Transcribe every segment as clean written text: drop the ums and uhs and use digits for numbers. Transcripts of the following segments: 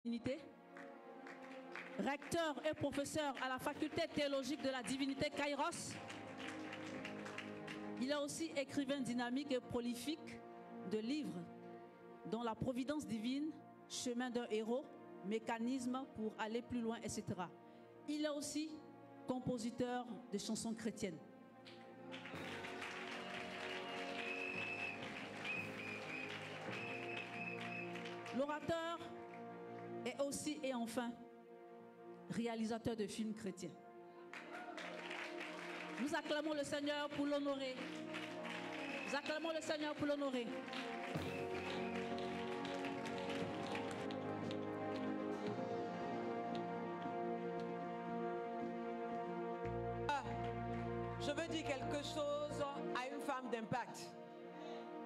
Divinité, recteur et professeur à la faculté théologique de la divinité Kairos. Il est aussi écrivain dynamique et prolifique de livres dont La Providence divine, Chemin d'un héros, Mécanisme pour aller plus loin, etc. Il est aussi compositeur de chansons chrétiennes. L'orateur est aussi et enfin réalisateur de films chrétiens. Nous acclamons le Seigneur pour l'honorer. Nous acclamons le Seigneur pour l'honorer. Je veux dire quelque chose à une femme d'impact.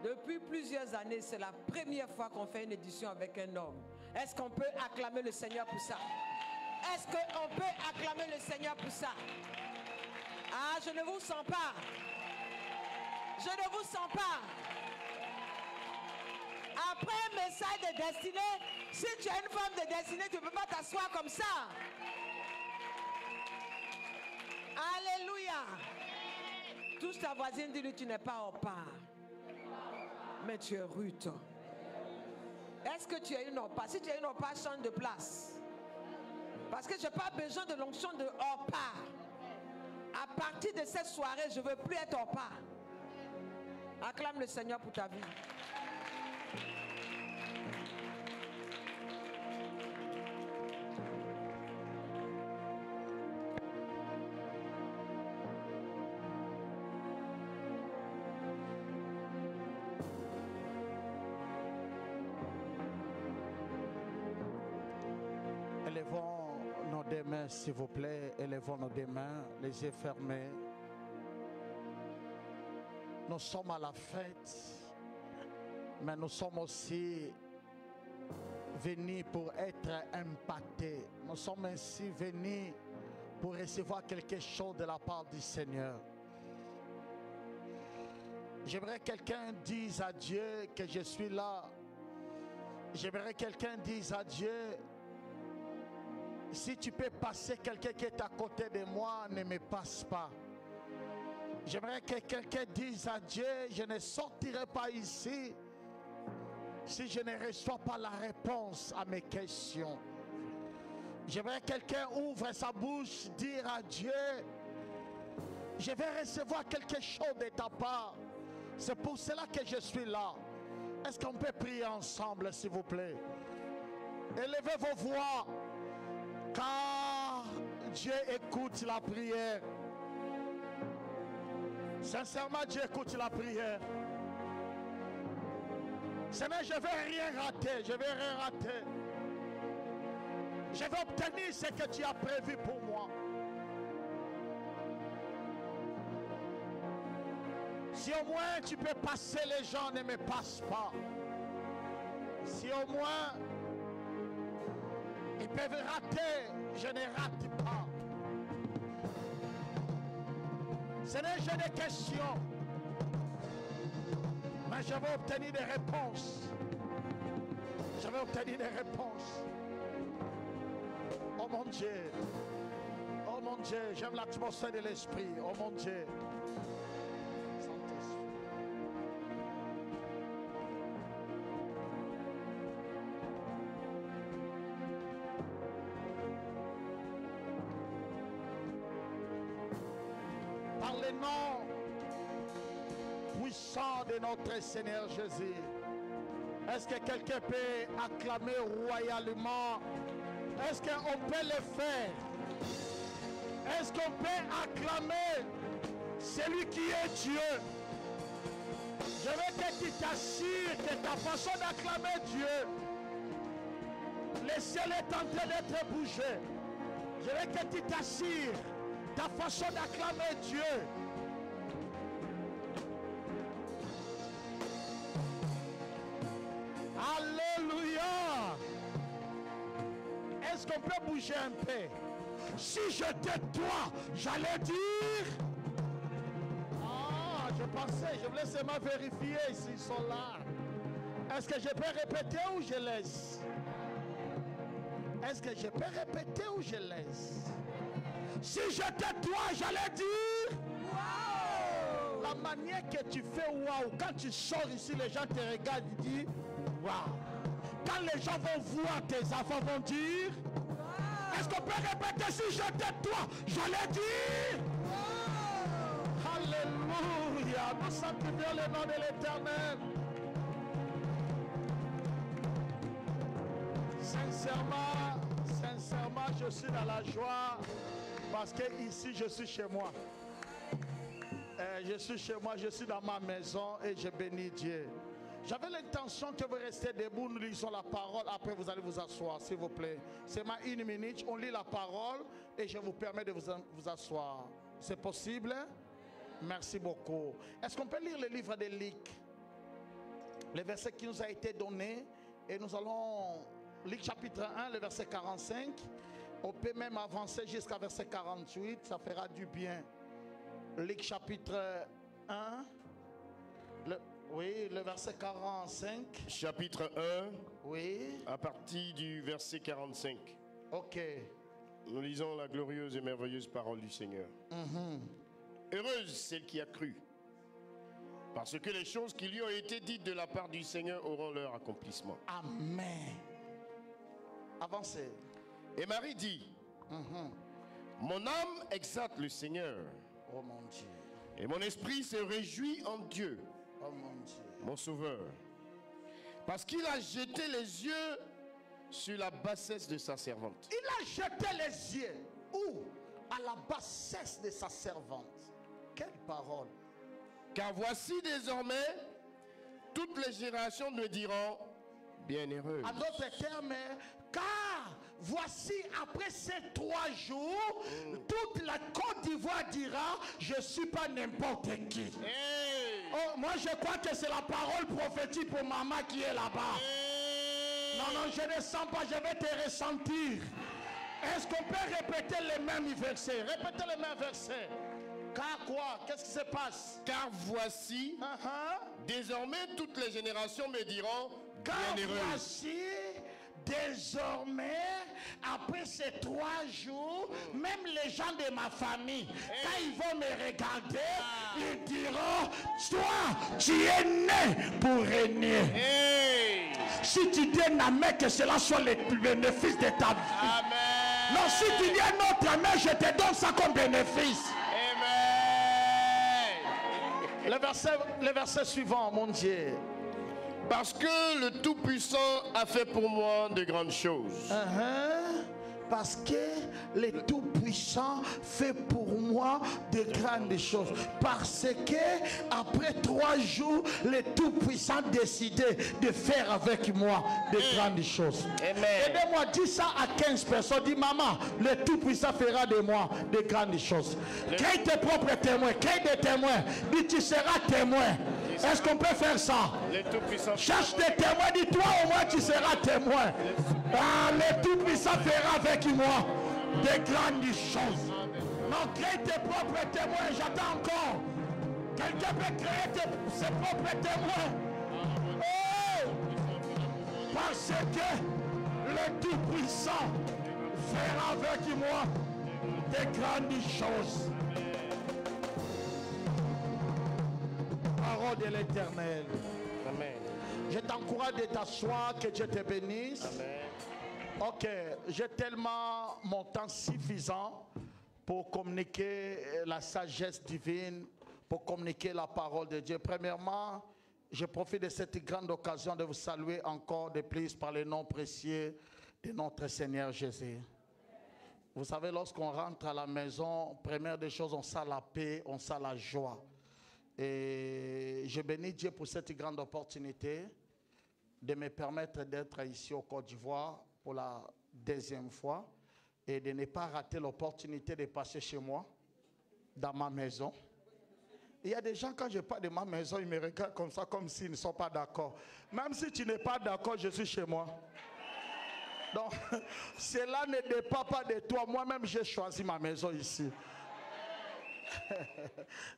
Depuis plusieurs années, c'est la première fois qu'on fait une édition avec un homme. Est-ce qu'on peut acclamer le Seigneur pour ça? Est-ce qu'on peut acclamer le Seigneur pour ça? Ah, je ne vous sens pas. Je ne vous sens pas. Après un message de destinée, si tu es une femme de destinée, tu ne peux pas t'asseoir comme ça. Alléluia. Touche ta voisine, dis-lui, tu n'es pas au pas. Mais tu es Ruth. Est-ce que tu es une Orpa? Si tu es une Orpa, change de place. Parce que je n'ai pas besoin de l'onction de Orpa. À partir de cette soirée, je ne veux plus être Orpa. Acclame le Seigneur pour ta vie. Élevons nos deux mains, s'il vous plaît. Élevons nos deux mains, les yeux fermés. Nous sommes à la fête, mais nous sommes aussi venus pour être impactés. Nous sommes ainsi venus pour recevoir quelque chose de la part du Seigneur. J'aimerais que quelqu'un dise à Dieu que je suis là. J'aimerais que quelqu'un dise à Dieu, si tu peux passer quelqu'un qui est à côté de moi, ne me passe pas. J'aimerais que quelqu'un dise à Dieu, je ne sortirai pas ici si je ne reçois pas la réponse à mes questions. J'aimerais que quelqu'un ouvre sa bouche, dire à Dieu, je vais recevoir quelque chose de ta part. C'est pour cela que je suis là. Est-ce qu'on peut prier ensemble, s'il vous plaît? Élevez vos voix, car Dieu écoute la prière. Sincèrement, Dieu écoute la prière. Seigneur, je ne vais rien rater. Je vais rien rater. Je vais obtenir ce que tu as prévu pour moi. Si au moins tu peux passer, les gens ne me passent pas. Si au moins ils peuvent rater, je ne rate pas. Seigneur, j'ai des questions, mais je vais obtenir des réponses. Je vais obtenir des réponses. Oh mon Dieu, oh mon Dieu, j'aime l'atmosphère de l'esprit. Oh mon Dieu. Par le nom puissant de notre Seigneur Jésus, est-ce que quelqu'un peut acclamer royalement? Est-ce qu'on peut le faire? Est-ce qu'on peut acclamer celui qui est Dieu? Je veux que tu t'assures que ta façon d'acclamer Dieu, le ciel est en train d'être bougé. Je veux que tu t'assures ta façon d'acclamer Dieu. Alléluia. Est-ce qu'on peut bouger un peu? Si j'étais toi, j'allais dire. Ah, je pensais, je voulais seulement vérifier s'ils sont là. Est-ce que je peux répéter ou je laisse? Est-ce que je peux répéter ou je laisse? Si j'étais toi, j'allais dire waouh. La manière que tu fais waouh, quand tu sors ici, les gens te regardent et disent waouh. Quand les gens vont voir tes enfants, vont dire wow. Est-ce qu'on peut répéter? Si j'étais toi, j'allais dire wow. Alléluia. Nous sanctifions le nom de l'Éternel. Sincèrement, je suis dans la joie parce que ici, je suis chez moi. Je suis chez moi, je suis dans ma maison et je bénis Dieu. J'avais l'intention que vous restiez debout, nous lisons la parole, après vous allez vous asseoir, s'il vous plaît. C'est ma 1 minute, on lit la parole et je vous permets de vous asseoir. C'est possible? Merci beaucoup. Est-ce qu'on peut lire le livre de Luc? Le verset qui nous a été donné et nous allons... Luc chapitre 1, le verset 45. On peut même avancer jusqu'à verset 48. Ça fera du bien. Luc chapitre 1. Le verset 45. Chapitre 1. Oui. À partir du verset 45. Ok. Nous lisons la glorieuse et merveilleuse parole du Seigneur. Heureuse celle qui a cru. Parce que les choses qui lui ont été dites de la part du Seigneur auront leur accomplissement. Amen. Avancez. Et Marie dit, mon âme exalte le Seigneur. Oh mon Dieu. Et mon esprit se réjouit en Dieu, oh mon Dieu, mon Sauveur. Parce qu'il a jeté les yeux sur la bassesse de sa servante. Il a jeté les yeux. Où? À la bassesse de sa servante. Quelle parole. Car voici désormais, toutes les générations me diront, bienheureuse. En d'autres termes, car voici après ces 3 jours, toute la Côte d'Ivoire dira, je ne suis pas n'importe qui. Hey. Oh, moi je crois que c'est la parole prophétique pour maman qui est là-bas. Hey. Non, je ne sens pas, je vais te ressentir. Est-ce qu'on peut répéter les mêmes versets? Répétez les mêmes versets. Car quoi? Qu'est-ce qui se passe? Car voici, désormais toutes les générations me diront, bienheureuse. Car voici, désormais, après ces 3 jours, même les gens de ma famille, quand ils vont me regarder, ils diront, toi, tu es né pour régner. Hey. Si tu dis Amen, que cela soit le bénéfice de ta vie. Amen. Non, si tu dis un autre Amen, je te donne ça comme bénéfice. Amen. Le verset suivant, mon Dieu. Parce que le Tout-Puissant a fait pour moi de grandes choses. Parce que le Tout-Puissant fait pour moi de grandes choses. Parce que après 3 jours, le Tout-Puissant décidait de faire avec moi de grandes choses. Aidez-moi, dis ça à 15 personnes. Dis maman, le Tout-Puissant fera de moi de grandes choses. Crée tes propres témoins. Crée des témoins. Dis tu seras témoin. Est-ce qu'on peut faire ça? Cherche des témoins, dis-toi au moins tu seras témoin. Le Tout-Puissant fera avec moi des grandes choses. Non, crée tes propres témoins, j'attends encore. Quelqu'un peut créer ses propres témoins. Oh! Parce que le Tout-Puissant fera avec moi des grandes choses. Parole de l'Éternel. Amen. Je t'encourage de t'asseoir, que Dieu te bénisse. Amen. Ok, j'ai tellement mon temps suffisant pour communiquer la sagesse divine, pour communiquer la parole de Dieu. Premièrement, je profite de cette grande occasion de vous saluer encore de plus par le nom précieux de notre Seigneur Jésus. Vous savez, lorsqu'on rentre à la maison, première des choses, on sent la paix, on sent la joie. Et je bénis Dieu pour cette grande opportunité de me permettre d'être ici au Côte d'Ivoire pour la 2e fois et de ne pas rater l'opportunité de passer chez moi, dans ma maison. Il y a des gens, quand je parle de ma maison, ils me regardent comme ça, comme s'ils ne sont pas d'accord. Même si tu n'es pas d'accord, je suis chez moi. Donc, cela ne dépend pas de toi. Moi-même, j'ai choisi ma maison ici.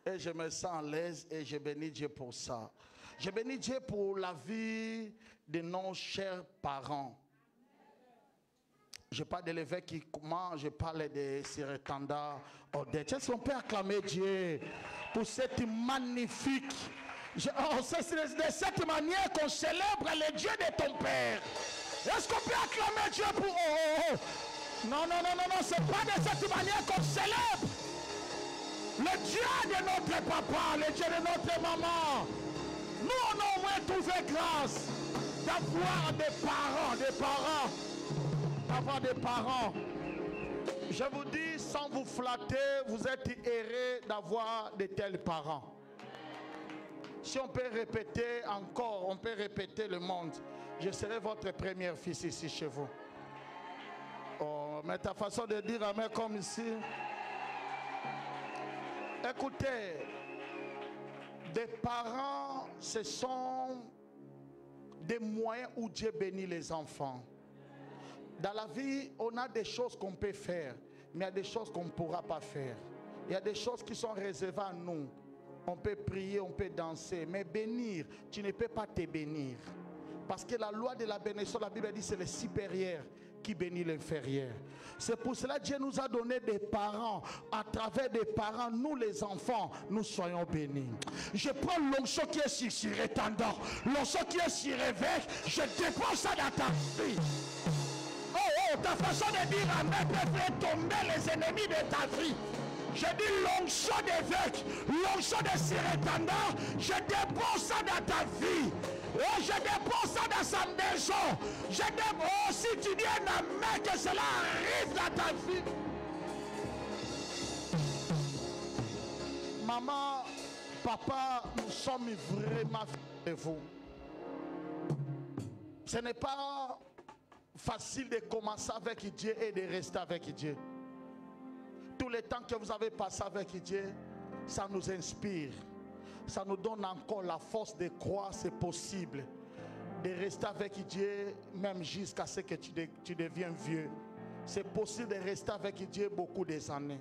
Et je me sens à l'aise et je bénis Dieu pour ça. Je bénis Dieu pour la vie de nos chers parents. Je parle de l'évêque qui mange, je parle de Siretanda Odette. Est-ce qu'on peut acclamer Dieu pour cette magnifique... C'est de cette manière qu'on célèbre le Dieu de ton Père. Est-ce qu'on peut acclamer Dieu pour... Non, c'est pas de cette manière qu'on célèbre le Dieu de notre papa, le Dieu de notre maman. Nous, on a au moins trouvé grâce d'avoir des parents. Je vous dis, sans vous flatter, vous êtes heureux d'avoir de tels parents. Si on peut répéter encore, on peut répéter le monde. Je serai votre premier fils ici chez vous. Oh, mais ta façon de dire amen comme ici. Écoutez, des parents, ce sont des moyens où Dieu bénit les enfants. Dans la vie, on a des choses qu'on peut faire, mais il y a des choses qu'on ne pourra pas faire. Il y a des choses qui sont réservées à nous. On peut prier, on peut danser, mais bénir, tu ne peux pas te bénir. Parce que la loi de la bénédiction, la Bible dit, c'est le supérieur qui bénit l'inférieur. C'est pour cela que Dieu nous a donné des parents. À travers des parents, nous les enfants, nous soyons bénis. Je prends l'onction qui est sur Siretanda, l'onction qui est sur évêque, je dépose ça dans ta vie. Ta façon de dire amen peut faire tomber les ennemis de ta vie. Je dis l'onction d'évêque, l'onction de Siretanda, je dépose ça dans ta vie. Oh, je dépose ça dans sa maison. Je dépose, si tu dis un amen, que cela arrive dans ta vie. Maman, papa, nous sommes vraiment fiers de vous. Ce n'est pas facile de commencer avec Dieu et de rester avec Dieu. Tout le temps que vous avez passé avec Dieu, ça nous inspire. Ça nous donne encore la force de croire c'est possible. De rester avec Dieu même jusqu'à ce que tu deviens vieux. C'est possible de rester avec Dieu beaucoup des années.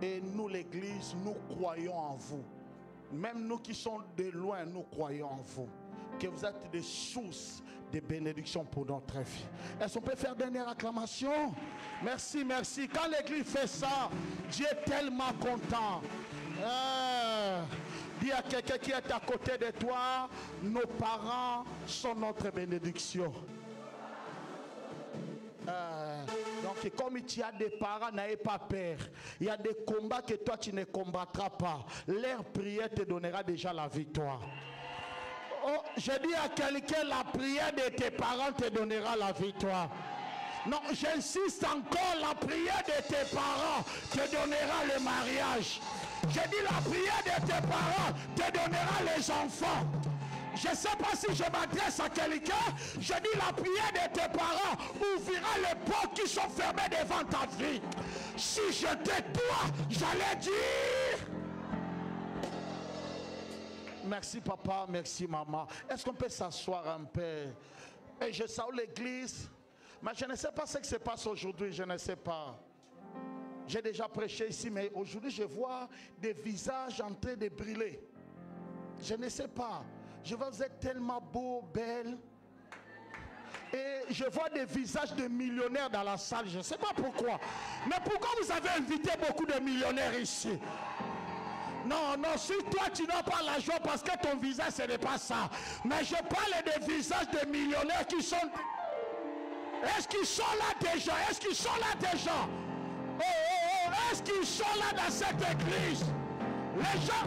Et nous, l'Église, nous croyons en vous. Même nous qui sommes de loin, nous croyons en vous. Que vous êtes des sources de bénédiction pour notre vie. Est-ce qu'on peut faire dernière acclamation? Merci, merci. Quand l'Église fait ça, Dieu est tellement content. Dis à quelqu'un qui est à côté de toi, nos parents sont notre bénédiction. Donc comme tu as des parents, n'ayez pas peur. Il y a des combats que toi tu ne combattras pas. Leur prière te donnera déjà la victoire. Oh, je dis à quelqu'un, la prière de tes parents te donnera la victoire. Non, j'insiste encore, la prière de tes parents te donnera le mariage. Je dis la prière de tes parents te donnera les enfants. Je ne sais pas si je m'adresse à quelqu'un. Je dis la prière de tes parents ouvrira les portes qui sont fermées devant ta vie. Si j'étais toi, j'allais dire... Merci papa, merci maman. Est-ce qu'on peut s'asseoir un peu? Et je salue l'église. Mais je ne sais pas ce qui se passe aujourd'hui, je ne sais pas. J'ai déjà prêché ici, mais aujourd'hui je vois des visages en train de briller. Je ne sais pas. Je vois vous êtes tellement beaux, belles. Et je vois des visages de millionnaires dans la salle. Je ne sais pas pourquoi. Mais pourquoi vous avez invité beaucoup de millionnaires ici? Non, non, si toi tu n'as pas la joie parce que ton visage ce n'est pas ça. Mais je parle des visages de millionnaires qui sont... Est-ce qu'ils sont là déjà? Est-ce qu'ils sont là déjà? Oh, oh, oh, est-ce qu'ils sont là dans cette église? Les gens...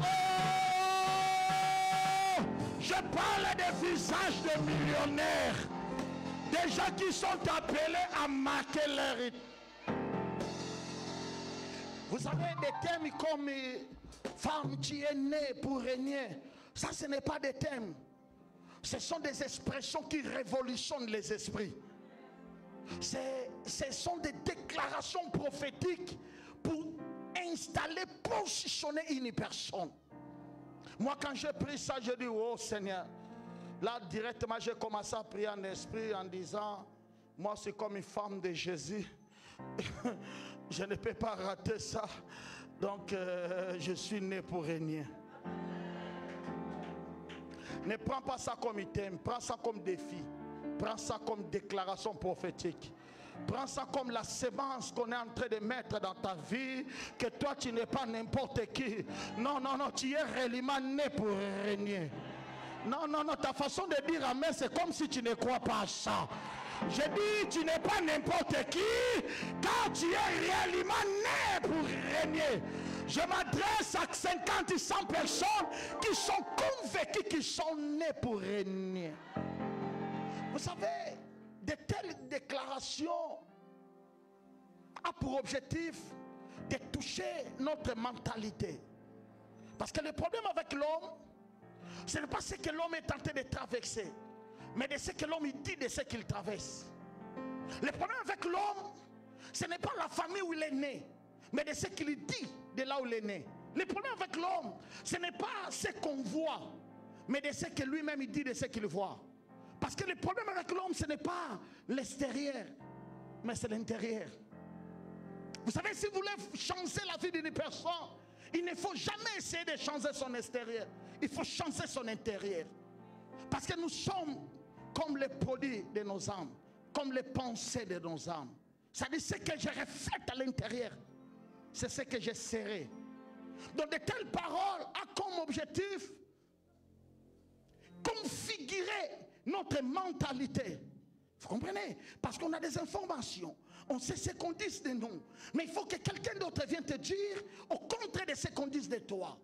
Oh, je parle des visages de millionnaires. Des gens qui sont appelés à marquer leur rythme. Vous avez des thèmes comme... Femme, tu es née pour régner. Ça, ce n'est pas des thèmes. Ce sont des expressions qui révolutionnent les esprits. Ce sont des déclarations prophétiques pour installer, positionner une personne. Moi, quand j'ai pris ça, je dis, oh Seigneur. Là, directement, j'ai commencé à prier en esprit en disant, moi, c'est comme une femme de Jésus. Je ne peux pas rater ça. Donc, je suis né pour régner. Ne prends pas ça comme item, prends ça comme défi. Prends ça comme déclaration prophétique. Prends ça comme la sémence qu'on est en train de mettre dans ta vie, que toi tu n'es pas n'importe qui. Non, non, non, tu es réellement né pour régner. Non, non, non, ta façon de dire amen, c'est comme si tu ne crois pas à ça. Je dis, tu n'es pas n'importe qui, car tu es réellement né pour régner. Je m'adresse à 50 et 100 personnes qui sont convaincues qu'ils sont nées pour régner. Vous savez, de telles déclarations ont pour objectif de toucher notre mentalité. Parce que le problème avec l'homme, ce n'est pas ce que l'homme est en train de traverser, mais de ce que l'homme dit de ce qu'il traverse. Le problème avec l'homme, ce n'est pas la famille où il est né, mais de ce qu'il dit de là où il est né. Le problème avec l'homme, ce n'est pas ce qu'on voit, mais de ce que lui-même il dit de ce qu'il voit. Parce que le problème avec l'homme, ce n'est pas l'extérieur, mais c'est l'intérieur. Vous savez, si vous voulez changer la vie d'une personne, il ne faut jamais essayer de changer son extérieur. Il faut changer son intérieur. Parce que nous sommes comme les produits de nos âmes, comme les pensées de nos âmes. C'est-à-dire ce que je reflète à l'intérieur, c'est ce que je serai. Donc de telles paroles ont comme objectif configurer notre mentalité. Vous comprenez? Parce qu'on a des informations. On sait ce qu'on dit de nous. Mais il faut que quelqu'un d'autre vienne te dire au contraire de ce qu'on dit de toi.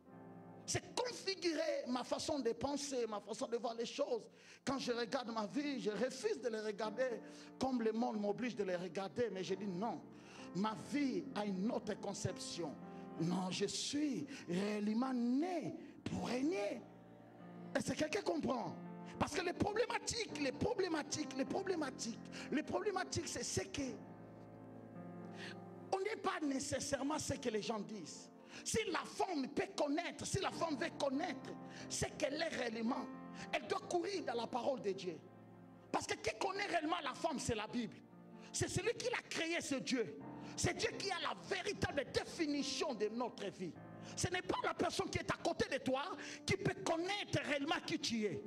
C'est configurer ma façon de penser, ma façon de voir les choses. Quand je regarde ma vie, je refuse de les regarder comme le monde m'oblige de les regarder. Mais je dis non. Ma vie a une autre conception. Non, je suis réellement né pour régner. Est-ce que quelqu'un comprend? Parce que les problématiques, c'est ce que on n'est pas nécessairement ce que les gens disent. Si la femme peut connaître, si la femme veut connaître ce qu'elle est réellement, elle doit courir dans la parole de Dieu. Parce que qui connaît réellement la femme, c'est la Bible. C'est celui qui l'a créé, c'est Dieu. C'est Dieu qui a la véritable définition de notre vie. Ce n'est pas la personne qui est à côté de toi qui peut connaître réellement qui tu es.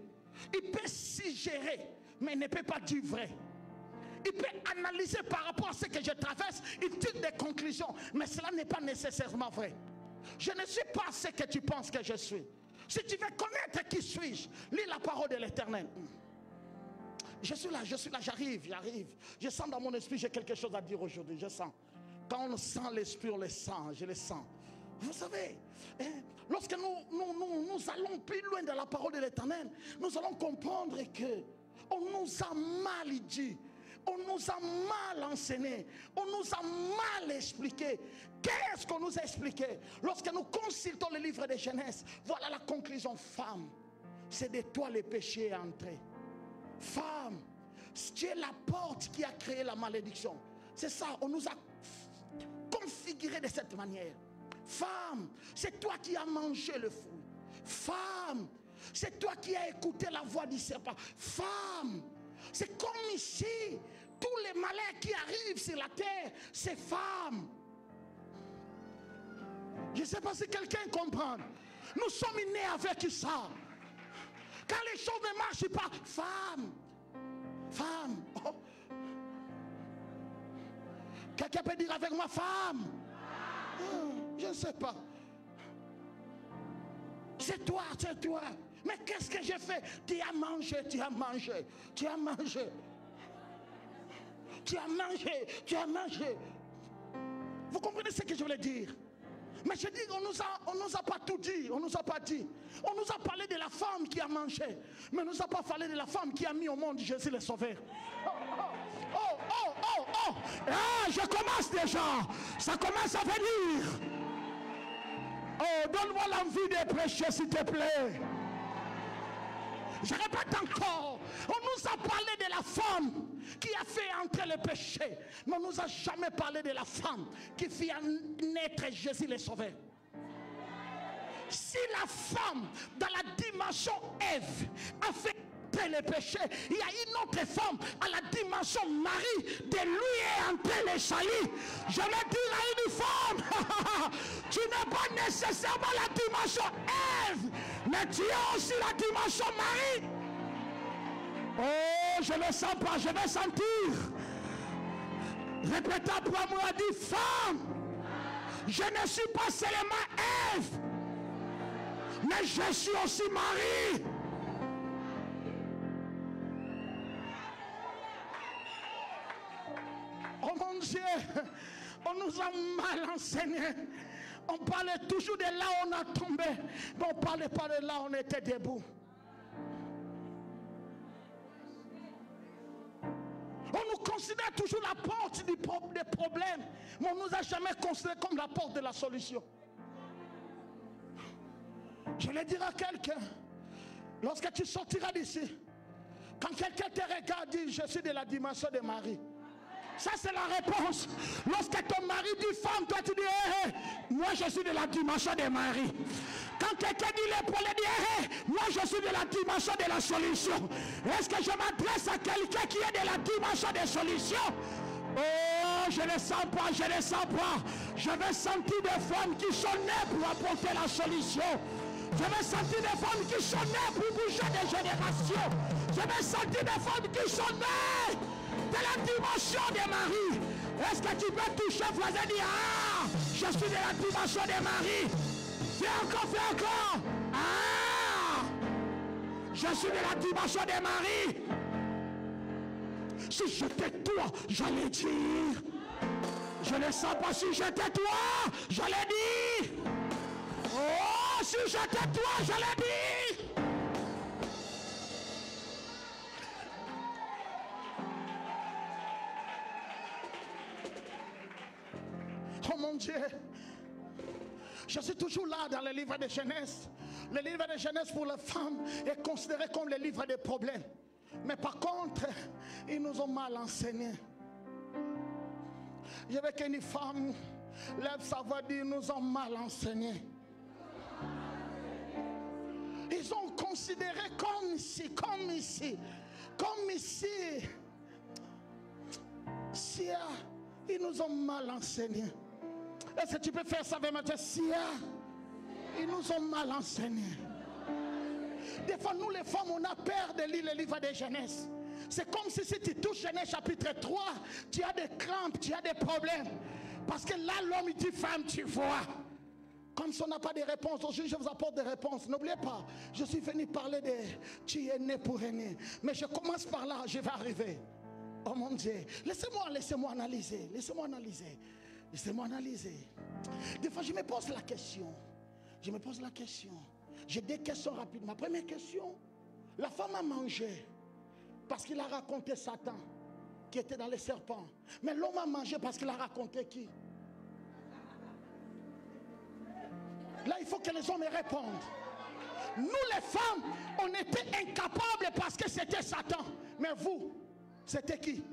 Il peut s'y gérer, mais il ne peut pas dire vrai. Il peut analyser par rapport à ce que je traverse, il tire des conclusions, mais cela n'est pas nécessairement vrai. Je ne suis pas ce que tu penses que je suis. Si tu veux connaître qui suis-je, lis la parole de l'Éternel. Je suis là, j'arrive. Je sens dans mon esprit, j'ai quelque chose à dire aujourd'hui, je sens. Quand on sent l'esprit, on le sent, je le sens. Vous savez, lorsque nous allons plus loin de la parole de l'Éternel, nous allons comprendre que on nous a mal dit, on nous a mal enseigné, on nous a mal expliqué. Qu'est-ce qu'on nous a expliqué? Lorsque nous consultons le livre de Genèse, voilà la conclusion. Femme, c'est de toi le péché est entré. Femme, tu es la porte qui a créé la malédiction. C'est ça, on nous a configuré de cette manière. Femme, c'est toi qui as mangé le fruit. Femme, c'est toi qui as écouté la voix du serpent. Femme, c'est comme ici, tous les malheurs qui arrivent sur la terre, c'est femme. Je ne sais pas si quelqu'un comprend. Nous sommes nés avec ça. Quand les choses ne marchent pas, femme. Oh. Quelqu'un peut dire avec moi, femme. Je ne sais pas. C'est toi. Mais qu'est-ce que j'ai fait? Tu as mangé. Vous comprenez ce que je voulais dire? Mais je dis, on nous a pas tout dit. On nous a pas dit. On nous a parlé de la femme qui a mangé. Mais on nous a pas parlé de la femme qui a mis au monde Jésus le Sauveur. Ah, je commence déjà. Ça commence à venir. Oh, donne-moi l'envie de prêcher, s'il te plaît. Je répète encore. On nous a parlé de la femme qui a fait entrer le péché. Mais on ne nous a jamais parlé de la femme qui fit naître Jésus le Sauveur. Si la femme, dans la dimension Ève, a fait le péché, il y a une autre femme à la dimension Marie, de lui est entré le salut. Je vais dire à une femme, tu n'es pas nécessairement la dimension Ève, mais tu es aussi la dimension Marie. Oh, je ne sens pas, je vais sentir. Répétez après moi, dit femme. Je ne suis pas seulement Ève, mais je suis aussi Marie. Oh mon Dieu, on nous a mal enseigné. On parlait toujours de là où on a tombé, mais on ne parlait pas de là où on était debout. On nous considère toujours la porte des problèmes, mais on ne nous a jamais considéré comme la porte de la solution. Je vais dire à quelqu'un, lorsque tu sortiras d'ici, quand quelqu'un te regarde, dit je suis de la dimension de Marie. Ça c'est la réponse. Lorsque ton mari dit femme, toi tu dis hey, hey, moi je suis de la dimension de Marie. Quand quelqu'un dit l'épaule, dit hey, hey, moi je suis de la dimension de la solution. Est-ce que je m'adresse à quelqu'un qui est de la dimension des solutions? Oh, je ne sens pas, je ne sens pas. Je vais sentir des femmes qui sont nées pour apporter la solution. Je vais sentir des femmes qui sont nées pour bouger des générations. Je vais sentir des femmes qui sont nées de la dimension de Marie. Est-ce que tu peux toucher voisin et dire ah, je suis de la dimension de Marie. Fais encore. Ah, je suis de la dimension de Marie. Si j'étais toi, j'allais dire. Je ne sens pas si j'étais toi, j'allais dire. Oh, si j'étais toi, j'allais dire. Oh mon Dieu, je suis toujours là dans le livre de Genèse. Le livre de Genèse pour les femmes est considéré comme le livre des problèmes. Mais par contre, ils nous ont mal enseigné. Je veux qu'une femme lève sa voix et dit, ils nous ont mal enseigné. Ils ont considéré comme ici. Sia, ils nous ont mal enseigné. Est-ce que tu peux faire ça avec moi? Sia, ils nous ont mal enseigné. Des fois, nous les femmes, on a peur de lire le livre de Genèse. C'est comme si tu touches Genèse chapitre 3, tu as des crampes, tu as des problèmes. Parce que là, l'homme, il dit femme, tu vois. Comme si on n'a pas de réponse, aujourd'hui je vous apporte des réponses. N'oubliez pas, je suis venu parler de tu es né pour régner. Mais je commence par là, je vais arriver. Oh mon Dieu, laissez-moi analyser. Des fois, je me pose la question. J'ai des questions rapides. Ma première question, la femme a mangé parce qu'il a raconté Satan qui était dans les serpents. Mais l'homme a mangé parce qu'il a raconté qui? Là, il faut que les hommes répondent. Nous, les femmes, on était incapables parce que c'était Satan. Mais vous, c'était qui?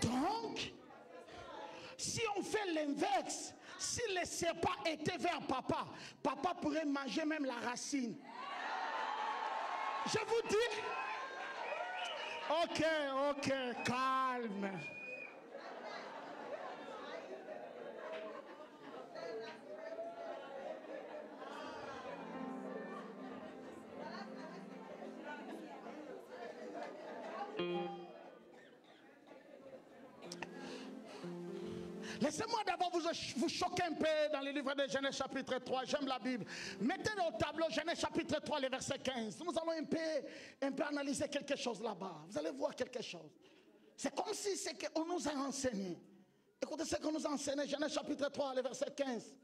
Donc, si on fait l'inverse, si le serpent était vers papa, papa pourrait manger même la racine. Je vous dis, ok, calme. Laissez-moi d'abord vous choquer un peu dans le livre de Genèse chapitre 3. J'aime la Bible. Mettez au tableau Genèse chapitre 3, le verset 15. Nous allons un peu analyser quelque chose là-bas. Vous allez voir quelque chose. C'est comme si c'est qu'on nous a enseigné. Écoutez ce qu'on nous a enseigné. Genèse chapitre 3, le verset 15.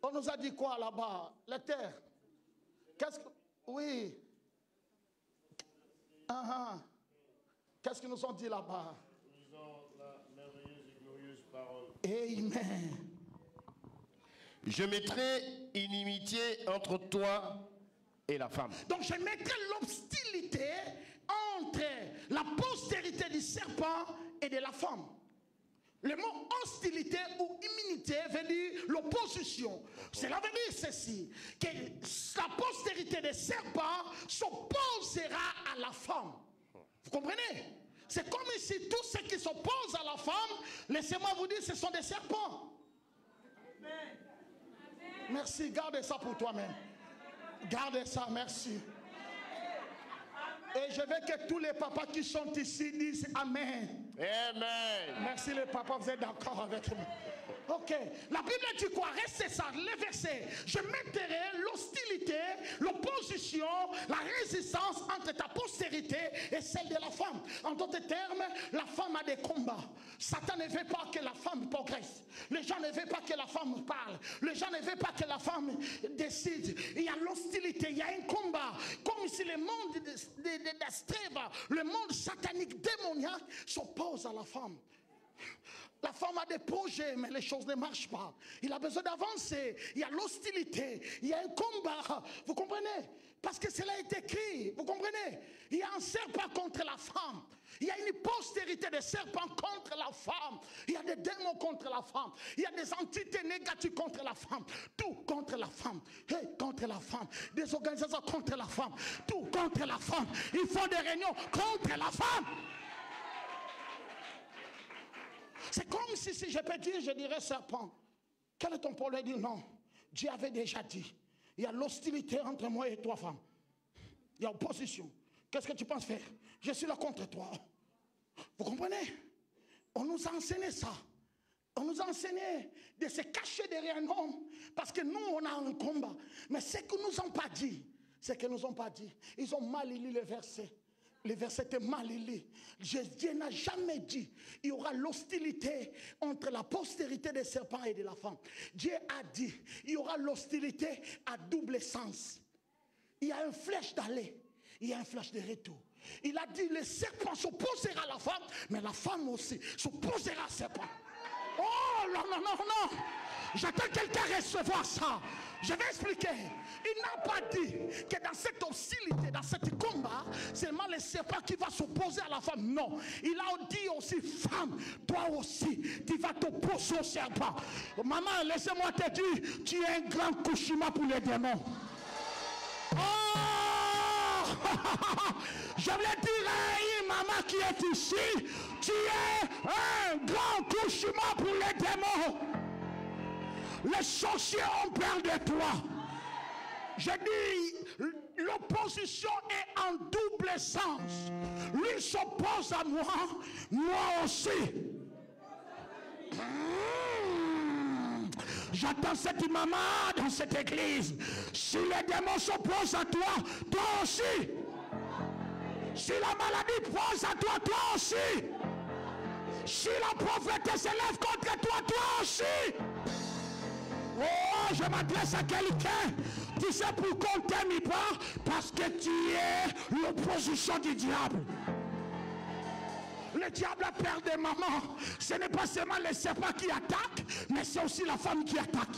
On nous a dit quoi là-bas? La terre. Qu'est-ce que... Oui. Qu'est-ce qu'ils nous ont dit là-bas? Amen. Je mettrai inimitié entre toi et la femme. Donc je mettrai l'hostilité entre la postérité du serpent et de la femme. Le mot hostilité ou immunité veut dire l'opposition. Cela veut dire ceci, que la postérité des serpents s'opposera à la femme. Vous comprenez? C'est comme si tous ceux qui s'opposent à la femme, laissez-moi vous dire, ce sont des serpents. Merci, gardez ça pour toi-même. Gardez ça, merci. Et je veux que tous les papas qui sont ici disent Amen. Amen. Merci les papas, vous êtes d'accord avec moi? Ok. La Bible dit quoi? Restez ça, les versets. Je mettrai l'hostilité, l'opposition, la résistance entre ta postérité et celle de la femme. En d'autres termes, la femme a des combats. Satan ne veut pas que la femme progresse. Les gens ne veulent pas que la femme parle. Les gens ne veulent pas que la femme décide. Il y a l'hostilité, il y a un combat. Comme si le monde d'Astreva, le monde satanique démoniaque s'oppose à la femme. La femme a des projets, mais les choses ne marchent pas. Il a besoin d'avancer. Il y a l'hostilité. Il y a un combat. Vous comprenez? Parce que cela est écrit. Vous comprenez? Il y a un serpent contre la femme. Il y a une postérité de serpents contre la femme. Il y a des démons contre la femme. Il y a des entités négatives contre la femme. Tout contre la femme. Hey, contre la femme. Des organisations contre la femme. Tout contre la femme. Il faut des réunions contre la femme. C'est comme si je peux dire, je dirais serpent. Quel est ton problème? Il dit non. Dieu avait déjà dit. Il y a l'hostilité entre moi et toi, femme. Il y a opposition. Qu'est-ce que tu penses faire? Je suis là contre toi. Vous comprenez? On nous a enseigné ça. On nous a enseigné de se cacher derrière un homme. Parce que nous, on a un combat. Mais ce qu'ils nous ont pas dit, ils ont mal lu le verset. Le verset était mal lu. Dieu n'a jamais dit il y aura l'hostilité entre la postérité des serpents et de la femme. Dieu a dit il y aura l'hostilité à double sens. Il y a une flèche d'aller, il y a une flèche de retour. Il a dit le serpent s'opposera à la femme, mais la femme aussi s'opposera au serpent. Oh non, non, non, non. J'attends quelqu'un recevoir ça. Je vais expliquer. Il n'a pas dit que dans cette hostilité, dans ce combat, c'est seulement le serpent qui va s'opposer à la femme. Non. Il a dit aussi, femme, toi aussi, tu vas t'opposer au serpent. Maman, laissez-moi te dire, tu es un grand couchement pour les démons. Oh! Je voulais dire à une maman qui est ici, tu es un grand couchement pour les démons. Les sorciers ont peur de toi. Je dis, l'opposition est en double sens. Lui s'oppose à moi, moi aussi. J'attends cette maman dans cette église. Si les démons s'opposent à toi, toi aussi. Si la maladie pose à toi, toi aussi. Si la pauvreté se lève contre toi, toi aussi. Oh, je m'adresse à quelqu'un. Tu sais pourquoi on ne t'aime pas? Parce que tu es l'opposition du diable. Le diable a peur des mamans. Ce n'est pas seulement les serpents qui attaquent, mais c'est aussi la femme qui attaque.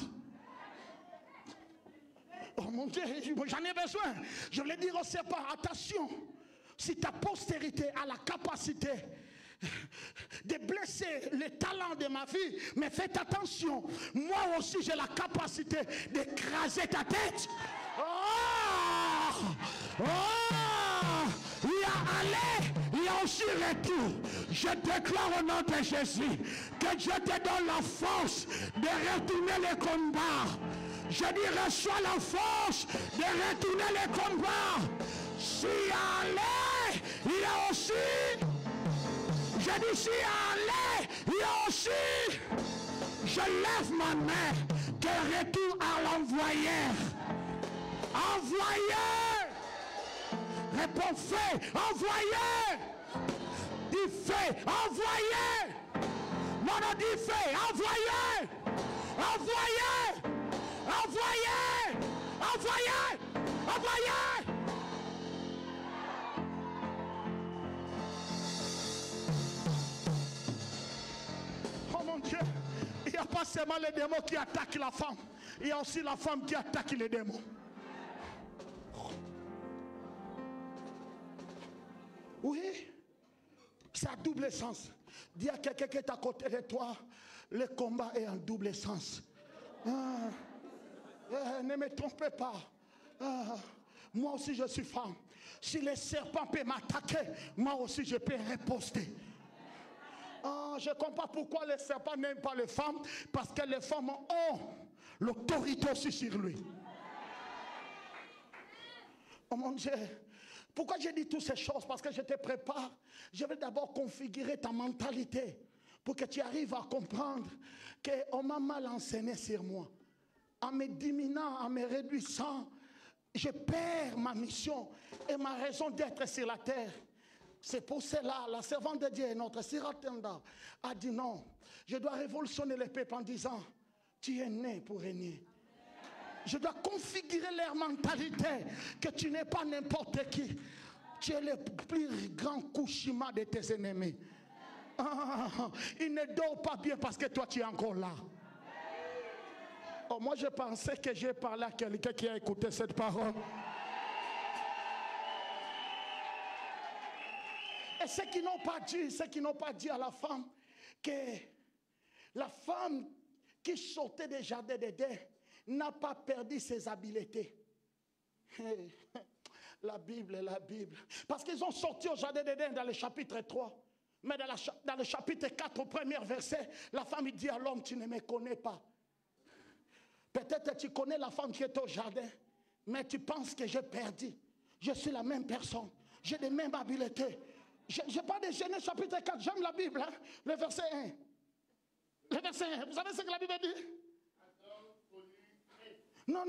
Oh mon Dieu, j'en ai besoin. Je voulais dire aux serpents, attention. Si ta postérité a la capacité de blesser les talents de ma vie, mais faites attention, moi aussi j'ai la capacité d'écraser ta tête. Oh! Oh! Il y a aller, il y a aussi retour. Je déclare au nom de Jésus que Dieu te donne la force de retourner les combats. Je dis, reçois la force de retourner les combats. Si aller, il y a aussi. Je dis, si aller, il y a aussi. Je lève ma main de retour à l'envoyeur. Envoyeur. Réponds fait. Envoyeur. Dis fait. Envoyeur. Non, non, dis fait. Envoyeur. Envoyeur. Envoyeur. Envoyeur. Envoyeur. Oh mon Dieu, il n'y a pas seulement les démons qui attaquent la femme, il y a aussi la femme qui attaque les démons. Oui, c'est à double sens. Dis à quelqu'un qui est à côté de toi, le combat est en double sens. Ne me trompez pas. Moi aussi je suis femme. Si les serpents peuvent m'attaquer, moi aussi je peux riposter. Je ne comprends pas pourquoi les serpents n'aiment pas les femmes. Parce que les femmes ont l'autorité aussi sur lui. Oh mon Dieu. Pourquoi j'ai dit toutes ces choses? Parce que je te prépare. Je vais d'abord configurer ta mentalité pour que tu arrives à comprendre qu'on m'a mal enseigné sur moi. En me diminuant, en me réduisant, je perds ma mission et ma raison d'être sur la terre. C'est pour cela, la servante de Dieu, notre Siratenda, a dit non. Je dois révolutionner les peuples en disant, tu es né pour régner. Je dois configurer leur mentalité, que tu n'es pas n'importe qui. Tu es le plus grand Kushima de tes ennemis. Il ne dort pas bien parce que toi tu es encore là. Moi je pensais que j'ai parlé à quelqu'un qui a écouté cette parole. Et ceux qui n'ont pas dit à la femme que la femme qui sortait des jardins d'Éden n'a pas perdu ses habiletés. La Bible. Parce qu'ils ont sorti au jardin d'Éden dans le chapitre 3. Mais dans le chapitre 4, au premier verset, la femme dit à l'homme, tu ne me connais pas. Peut-être tu connais la femme qui est au jardin, mais tu penses que j'ai perdu. Je suis la même personne. J'ai les mêmes habiletés. Je parle de Genèse chapitre 4, j'aime la Bible, hein? Le verset 1. Le verset 1, vous savez ce que la Bible dit? Non.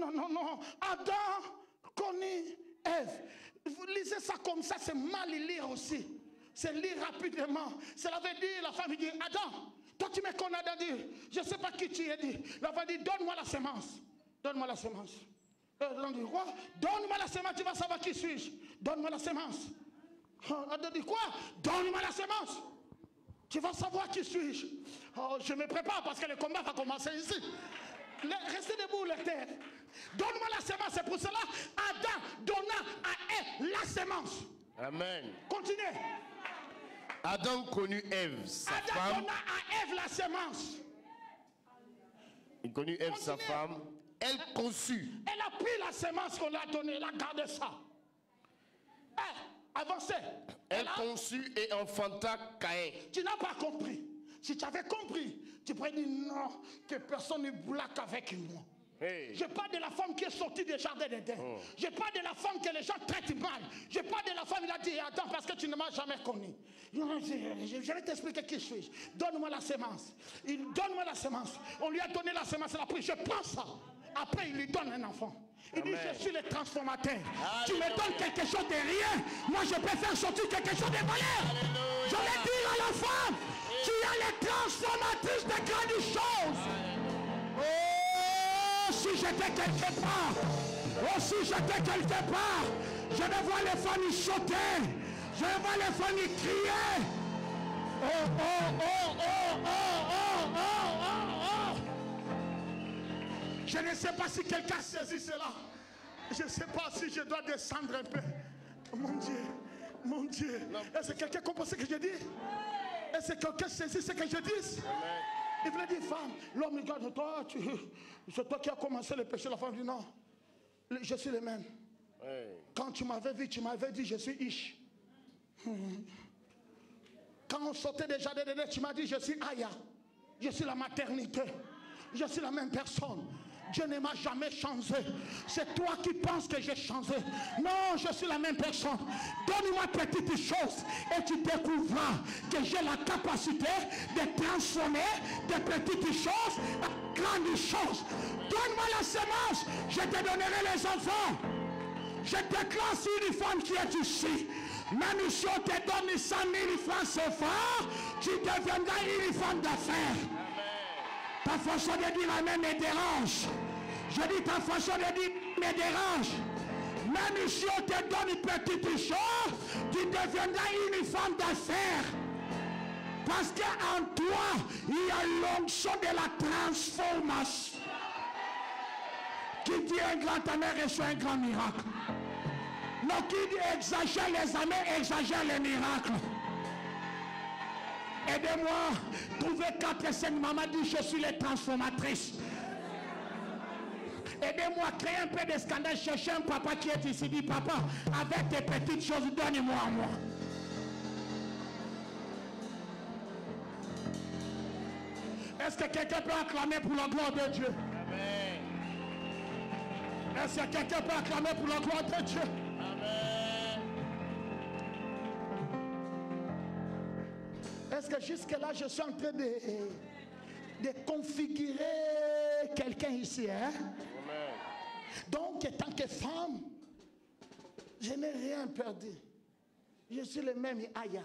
Adam connut Ève. Vous lisez ça comme ça, c'est mal lire aussi. C'est lire rapidement. Cela veut dire, la femme dit, Adam, toi tu me connais, Adam dit, je ne sais pas qui tu es, dit. La femme dit, donne-moi la semence. Donne-moi la semence. Adam dit, quoi? Donne-moi la semence, tu vas savoir qui suis-je. Donne-moi la semence. Adam dit, quoi? Donne-moi la semence. Tu vas savoir qui suis-je. Je me prépare parce que le combat va commencer ici. Restez debout, les terres. Donne-moi la semence. C'est pour cela, Adam donna à Ève la semence. Amen. Continuez. Adam connut Ève, sa Adam femme. donna à Ève la semence. Il connut Ève, sa femme. Elle conçut. Elle a pris la semence qu'on lui a donnée. Elle a gardé ça. Avancez. Elle conçut et enfanta Caïn. Tu n'as pas compris. Si tu avais compris, tu pourrais dire non, que personne ne blague avec moi. Hey. Je parle de la femme qui est sortie des jardins d'Éden. Je parle de la femme que les gens traitent mal. Je parle de la femme qui a dit, attends, parce que tu ne m'as jamais connu. Je vais t'expliquer qui je suis. Donne-moi la semence. Donne-moi la semence. On lui a donné la semence, elle a pris. Je prends ça. Après, il lui donne un enfant. Il dit, je suis le transformateur. Alléluia. Tu me donnes quelque chose de rien. Moi, je peux faire sortir quelque chose de valeur. Je vais dire à la femme, tu es la transformatrice de grandes choses. Oh, si j'étais quelque part, je vais voir les familles sauter. Je vais voir les familles crier. Je ne sais pas si quelqu'un saisit cela. Je ne sais pas si je dois descendre un peu. Mon Dieu. Est-ce que quelqu'un comprend ce que je dis? Est-ce que quelqu'un saisit ce que je dis? Il voulait dire, femme, l'homme regarde toi, c'est toi qui as commencé le péché. La femme dit, non, je suis le même. Quand tu m'avais vu, tu m'avais dit, je suis Ish. Quand on sortait des jardins d'Éden, tu m'as dit, je suis Aya. Je suis la maternité. Je suis la même personne. Dieu ne m'a jamais changé. C'est toi qui penses que j'ai changé. Non, je suis la même personne. Donne-moi petite chose et tu découvriras que j'ai la capacité de transformer des petites choses en grandes choses. Donne-moi la semence, je te donnerai les enfants. Je déclare sur une femme qui est ici. Même si on te donne 100 000 francs CFA, tu deviendras une femme d'affaires. Ta façon de dire amen me dérange. Je dis ta façon de dire me dérange. Même si on te donne une petite chose, tu deviendras une femme d'affaires. Parce qu'en toi, il y a l'onction de la transformation. Qui dit un grand amer reçoit un grand miracle. Non, qui dit exagère les amers, exagère les miracles. Aidez-moi, trouvez 4 et 5 mamans dit je suis les transformatrices. Aidez-moi à créer un peu de scandale. Cherchez un papa qui est ici. Dit, papa, avec tes petites choses, donne-moi à moi. Est-ce que quelqu'un peut acclamer pour la gloire de Dieu? Amen. Est-ce que quelqu'un peut acclamer pour la gloire de Dieu? Amen. Est-ce que jusque-là, je suis en train de configurer quelqu'un ici, hein? Amen. Donc, en tant que femme, je n'ai rien perdu. Je suis le même Aya.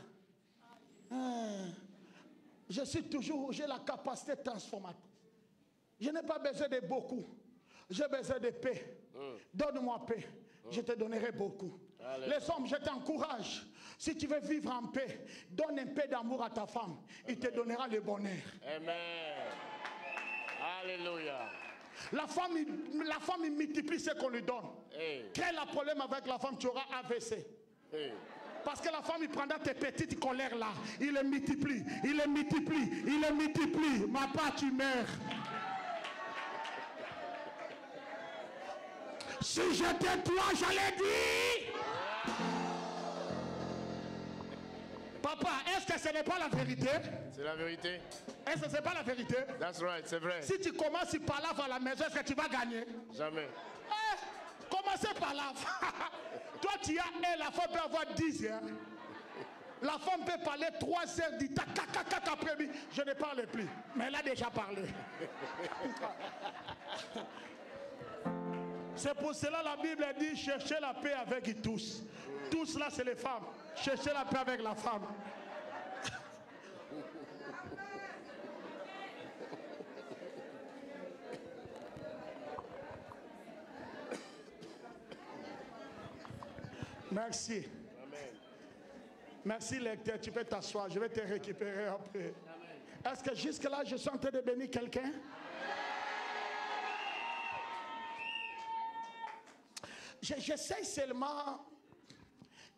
Je suis toujours, j'ai la capacité transformatrice. Je n'ai pas besoin de beaucoup. J'ai besoin de paix. Donne-moi paix. Je te donnerai beaucoup. Allez. Les hommes, je t'encourage. Si tu veux vivre en paix, donne un peu d'amour à ta femme. Il te donnera le bonheur. Amen. Alléluia. La femme, il multiplie ce qu'on lui donne. Hey. Quel est le problème avec la femme? Tu auras AVC. Hey. Parce que la femme, il prendra tes petites colères là. Il les multiplie. Il les multiplie. Il les multiplie. Ma part, tu meurs. Si j'étais toi, j'allais dire. Papa, est-ce que ce n'est pas la vérité? C'est la vérité. Est-ce que ce n'est pas la vérité? That's right, c'est vrai. Si tu commences par là à la maison, est-ce que tu vas gagner? Jamais. Commencez par là. Toi, tu as la femme peut avoir 10 heures. La femme peut parler 3 heures du temps. Après, je ne parle plus. Mais elle a déjà parlé. C'est pour cela la Bible dit cherchez la paix avec tous. Tous là, c'est les femmes. Cherchez la paix avec la femme. Merci. Amen. Merci lecteur, tu peux t'asseoir, je vais te récupérer après. Est-ce que jusque-là, je suis en train de bénir quelqu'un? J'essaie seulement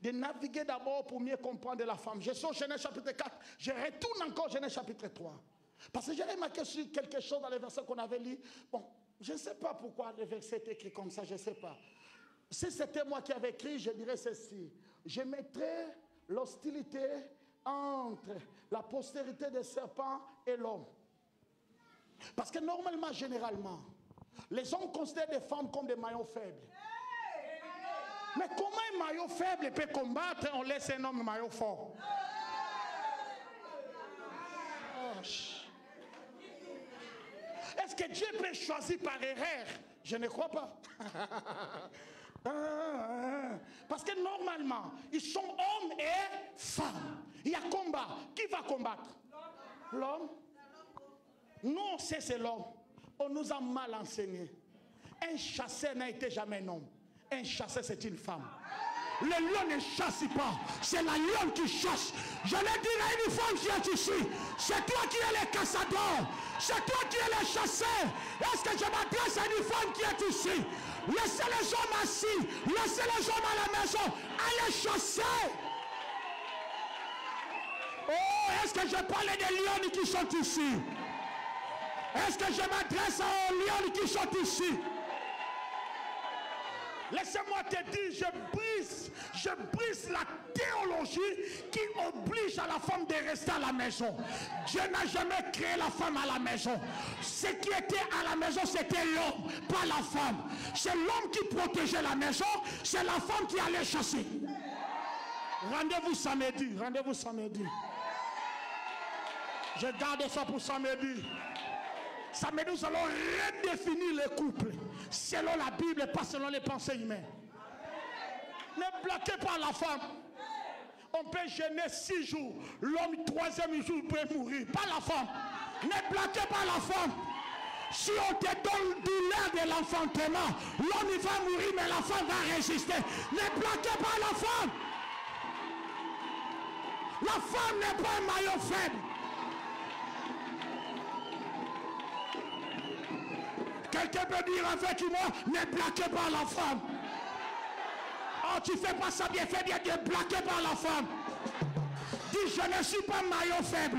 de naviguer d'abord pour mieux comprendre la femme. Je suis au Genèse chapitre 4, je retourne encore au Genèse chapitre 3. Parce que j'ai remarqué sur quelque chose dans les versets qu'on avait lus. Bon, je ne sais pas pourquoi le verset est écrit comme ça, je ne sais pas. Si c'était moi qui avais écrit, je dirais ceci. Je mettrais l'hostilité entre la postérité des serpents et l'homme. Parce que normalement, généralement, les hommes considèrent les femmes comme des maillons faibles. Mais comment un maillot faible peut combattre? On laisse un homme maillot fort. Est-ce que Dieu peut choisir par erreur? Je ne crois pas. Parce que normalement, ils sont hommes et femmes. Il y a combat. Qui va combattre? L'homme. Non, c'est l'homme. On nous a mal enseigné. Un chasseur n'a été jamais un homme. Un chasseur, c'est une femme. Le lion ne chasse pas. C'est la lionne qui chasse. Je le dirai à une femme qui est ici. C'est toi qui es le cassador. C'est toi qui es le chasseur. Est-ce que je m'adresse à une femme qui est ici? Laissez les hommes assis. Laissez les hommes à la maison. Allez chasser. Oh, est-ce que je parle des lions qui sont ici? Est-ce que je m'adresse aux lions qui sont ici? Laissez-moi te dire, je brise la théologie qui oblige à la femme de rester à la maison. Dieu n'a jamais créé la femme à la maison. Ce qui était à la maison, c'était l'homme, pas la femme. C'est l'homme qui protégeait la maison, c'est la femme qui allait chasser. Rendez-vous samedi, rendez-vous samedi. Je garde ça pour samedi. Samedi, nous allons redéfinir les couples selon la Bible et pas selon les pensées humaines. Ne bloquez pas la femme. On peut gêner 6 jours. L'homme, 3e jour, peut mourir. Pas la femme. Ne bloquez pas la femme. Si on te donne douleur de l'enfantement, l'homme il va mourir, mais la femme va résister. Ne bloquez pas la femme. La femme n'est pas un maillon faible. Quelqu'un peut dire avec moi, ne bloquez pas la femme. Oh, tu fais pas ça bien, fais bien, ne bloquez pas la femme. Dis, je ne suis pas maillon faible.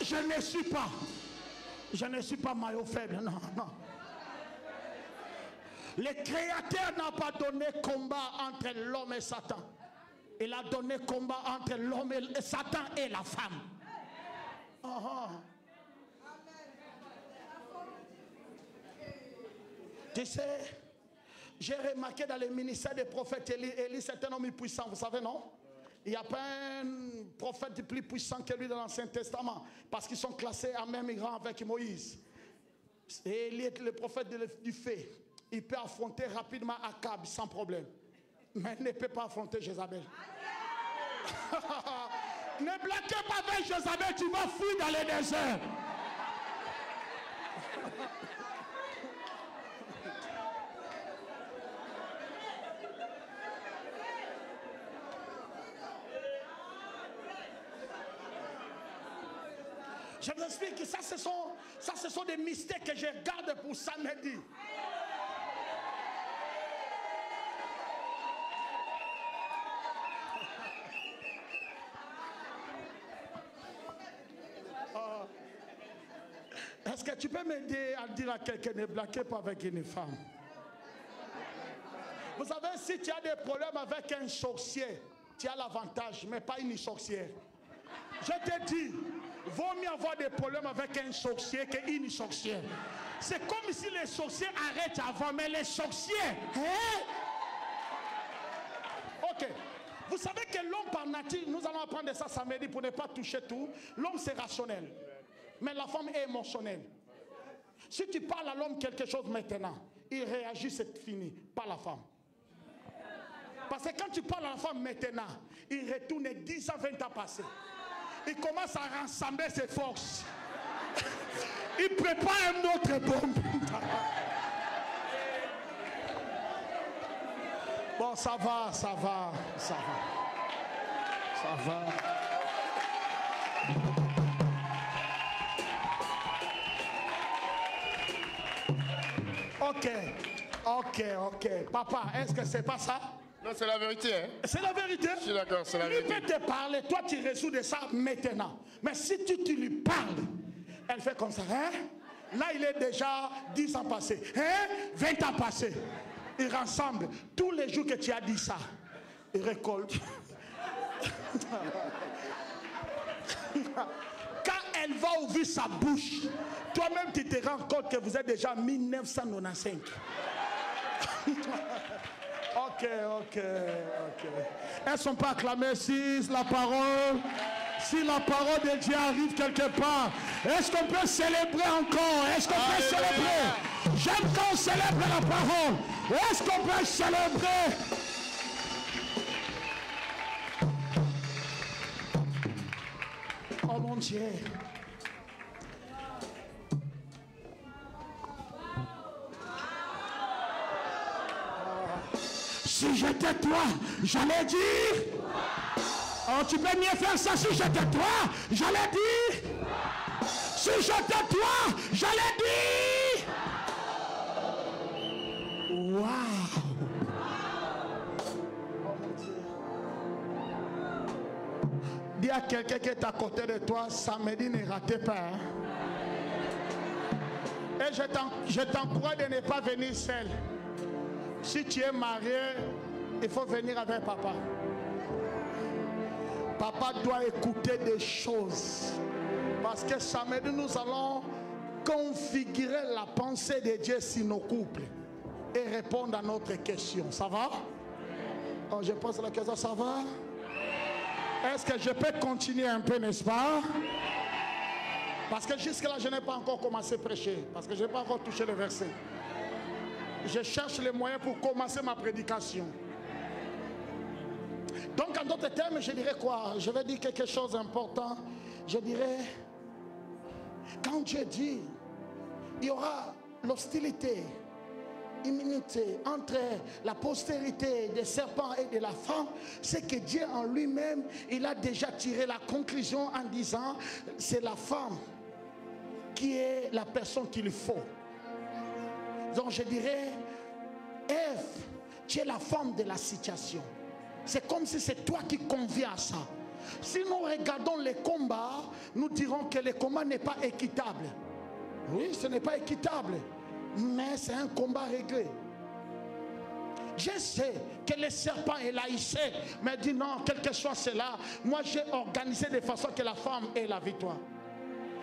Je ne suis pas maillot faible, non, non. Le Créateur n'a pas donné combat entre l'homme et Satan. Il a donné combat entre l'homme et Satan et la femme. Tu sais, j'ai remarqué dans le ministère des prophètes Élie, c'est un homme puissant, vous savez, non? Il n'y a pas un prophète plus puissant que lui dans l'Ancien Testament, parce qu'ils sont classés en même rang avec Moïse. Et Élie est le prophète du feu. Il peut affronter rapidement Akab sans problème. Mais il ne peut pas affronter Jézabel. Ne blaguez pas avec Jézabel, tu vas fuir dans les déserts. Je vous explique que ça, ce sont des mystères que je garde pour samedi. Est-ce que tu peux m'aider à dire à quelqu'un ne blaguez pas avec une femme? Vous savez, si tu as des problèmes avec un sorcier, tu as l'avantage, mais pas une sorcière. Je te dis, vaut mieux avoir des problèmes avec un sorcier qu'une sorcière. C'est comme si les sorciers arrêtent avant, mais les sorciers, Ok. Vous savez que l'homme par nature, nous allons apprendre ça samedi pour ne pas toucher tout. L'homme c'est rationnel, mais la femme est émotionnelle. Si tu parles à l'homme quelque chose maintenant, il réagit, c'est fini, pas la femme. Parce que quand tu parles à la femme maintenant, il retourne 10 ans, 20 ans passés. Il commence à rassembler ses forces. Il prépare un autre bombe. Bon, ça va. Ok. Papa, est-ce que c'est pas ça? Non, c'est la vérité. Hein? C'est la vérité. Je suis d'accord, c'est la vérité. Il peut te parler, toi tu résous de ça maintenant. Mais si tu lui parles, elle fait comme ça. Hein? Là, il est déjà 10 ans passés. Hein? 20 ans passés. Ils rassemblent. Tous les jours que tu as dit ça, ils récoltent. Quand elle va ouvrir sa bouche, toi-même tu te rends compte que vous êtes déjà en 1995. Ok. Elles ne sont pas acclamées si la parole de Dieu arrive quelque part. Est-ce qu'on peut célébrer encore? Est-ce qu'on peut célébrer? J'aime quand on célèbre la parole. Est-ce qu'on peut célébrer? Oh mon Dieu. Si j'étais toi, j'allais dire. Oh, tu peux mieux faire ça. Si j'étais toi, j'allais dire. Si j'étais toi, j'allais dire. Waouh. Dis à quelqu'un qui est à côté de toi, samedi, ne ratez pas. Hein? Et je t'encourage de ne pas venir seul. Si tu es marié, il faut venir avec papa. Papa doit écouter des choses. Parce que samedi, nous allons configurer la pensée de Dieu sur nos couples et répondre à notre question. Ça va? Oh, je pose la question, ça va? Est-ce que je peux continuer un peu, n'est-ce pas? Parce que jusque-là, je n'ai pas encore commencé à prêcher. Parce que je n'ai pas encore touché le verset. Je cherche les moyens pour commencer ma prédication. Donc, en d'autres termes, je dirais quoi? Je vais dire quelque chose d'important. Je dirais, quand Dieu dit, il y aura l'hostilité, immunité entre la postérité des serpents et de la femme, c'est que Dieu en lui-même, il a déjà tiré la conclusion en disant, c'est la femme qui est la personne qu'il faut. Donc je dirais, Ève, tu es la femme de la situation. C'est comme si c'est toi qui conviens à ça. Si nous regardons les combats, nous dirons que le combat n'est pas équitable. Oui, ce n'est pas équitable, mais c'est un combat réglé. Je sais que le serpent est laïcé, mais dit non, quel que soit cela, moi j'ai organisé de façon que la femme ait la victoire.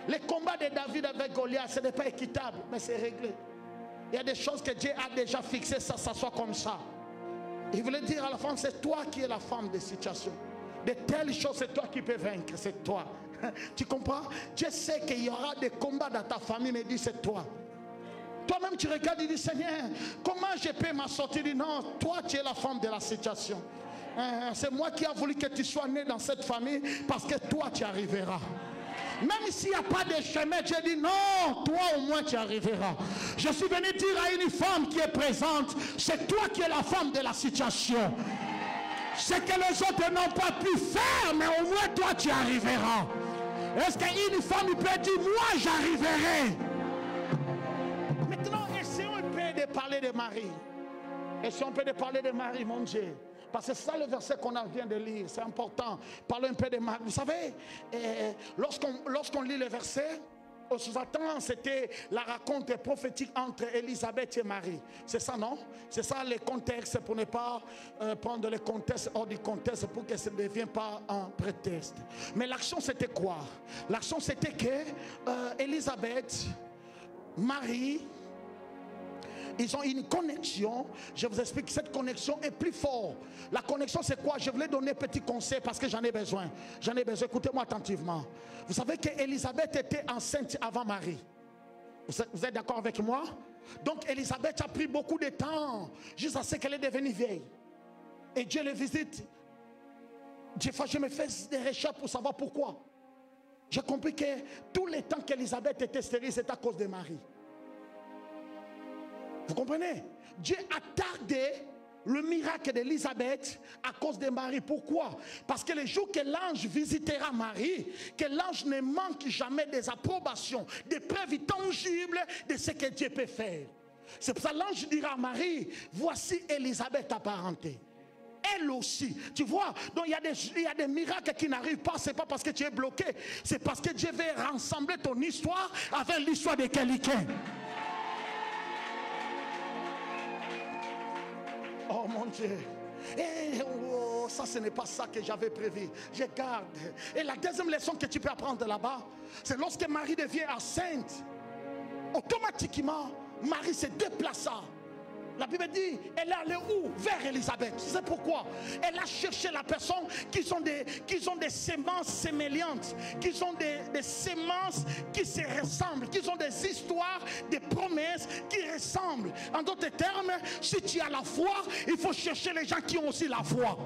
Le combat de David avec Goliath, ce n'est pas équitable, mais c'est réglé. Il y a des choses que Dieu a déjà fixées, ça soit comme ça. Il voulait dire à la femme, c'est toi qui es la femme des situations. De telles choses, c'est toi qui peux vaincre, c'est toi. Tu comprends? Dieu sait qu'il y aura des combats dans ta famille, mais dit c'est toi. Toi-même tu regardes et dis Seigneur, comment je peux m'en sortir? Dis non, toi tu es la femme de la situation. C'est moi qui ai voulu que tu sois né dans cette famille, parce que toi tu arriveras. Même s'il n'y a pas de chemin, Dieu dit non, toi au moins tu arriveras. Je suis venu dire à une femme qui est présente, c'est toi qui es la femme de la situation. Ce que les autres n'ont pas pu faire, mais au moins toi tu arriveras. Est-ce qu'une femme peut dire moi j'arriverai? Maintenant, essayons un peu de parler de Marie. Essayons un peu de parler de Marie, mon Dieu. Parce que c'est ça le verset qu'on vient de lire. C'est important. Parlons un peu de Marie. Vous savez, lorsqu'on lit le verset, au sous-entend, c'était la raconte prophétique entre Élisabeth et Marie. C'est ça, non? C'est ça le contexte, pour ne pas prendre le contexte hors du contexte, pour que ça ne devienne pas un prétexte. Mais l'action, c'était quoi? L'action, c'était que Élisabeth, Marie, ils ont une connexion. Je vous explique que cette connexion est plus forte. La connexion c'est quoi? Je voulais donner un petit conseil parce que j'en ai besoin. J'en ai besoin, écoutez-moi attentivement. Vous savez qu'Élisabeth était enceinte avant Marie. Vous êtes d'accord avec moi? Donc Élisabeth a pris beaucoup de temps jusqu'à ce qu'elle est devenue vieille. Et Dieu le visite. Des fois je me fais des recherches pour savoir pourquoi. J'ai compris que tout le temps qu'Élisabeth était stérile, c'est à cause de Marie. Vous comprenez? Dieu a tardé le miracle d'Élisabeth à cause de Marie. Pourquoi? Parce que le jour que l'ange visitera Marie, que l'ange ne manque jamais des approbations, des preuves tangibles de ce que Dieu peut faire. C'est pour ça que l'ange dira à Marie, voici Élisabeth apparentée. Elle aussi, tu vois, donc il y a des miracles qui n'arrivent pas, c'est pas parce que tu es bloqué, c'est parce que Dieu veut rassembler ton histoire avec l'histoire de quelqu'un. Oh mon Dieu. Et ça ce n'est pas ça que j'avais prévu. Je garde. Et la deuxième leçon que tu peux apprendre là-bas, c'est lorsque Marie devient enceinte, automatiquement Marie se déplaça. La Bible dit, elle est allée où? Vers Élisabeth. C'est pourquoi elle a cherché la personne qui ont des semences séméliantes, qui ont des semences qui se ressemblent, qui ont des histoires, des promesses qui ressemblent. En d'autres termes, si tu as la foi, il faut chercher les gens qui ont aussi la foi.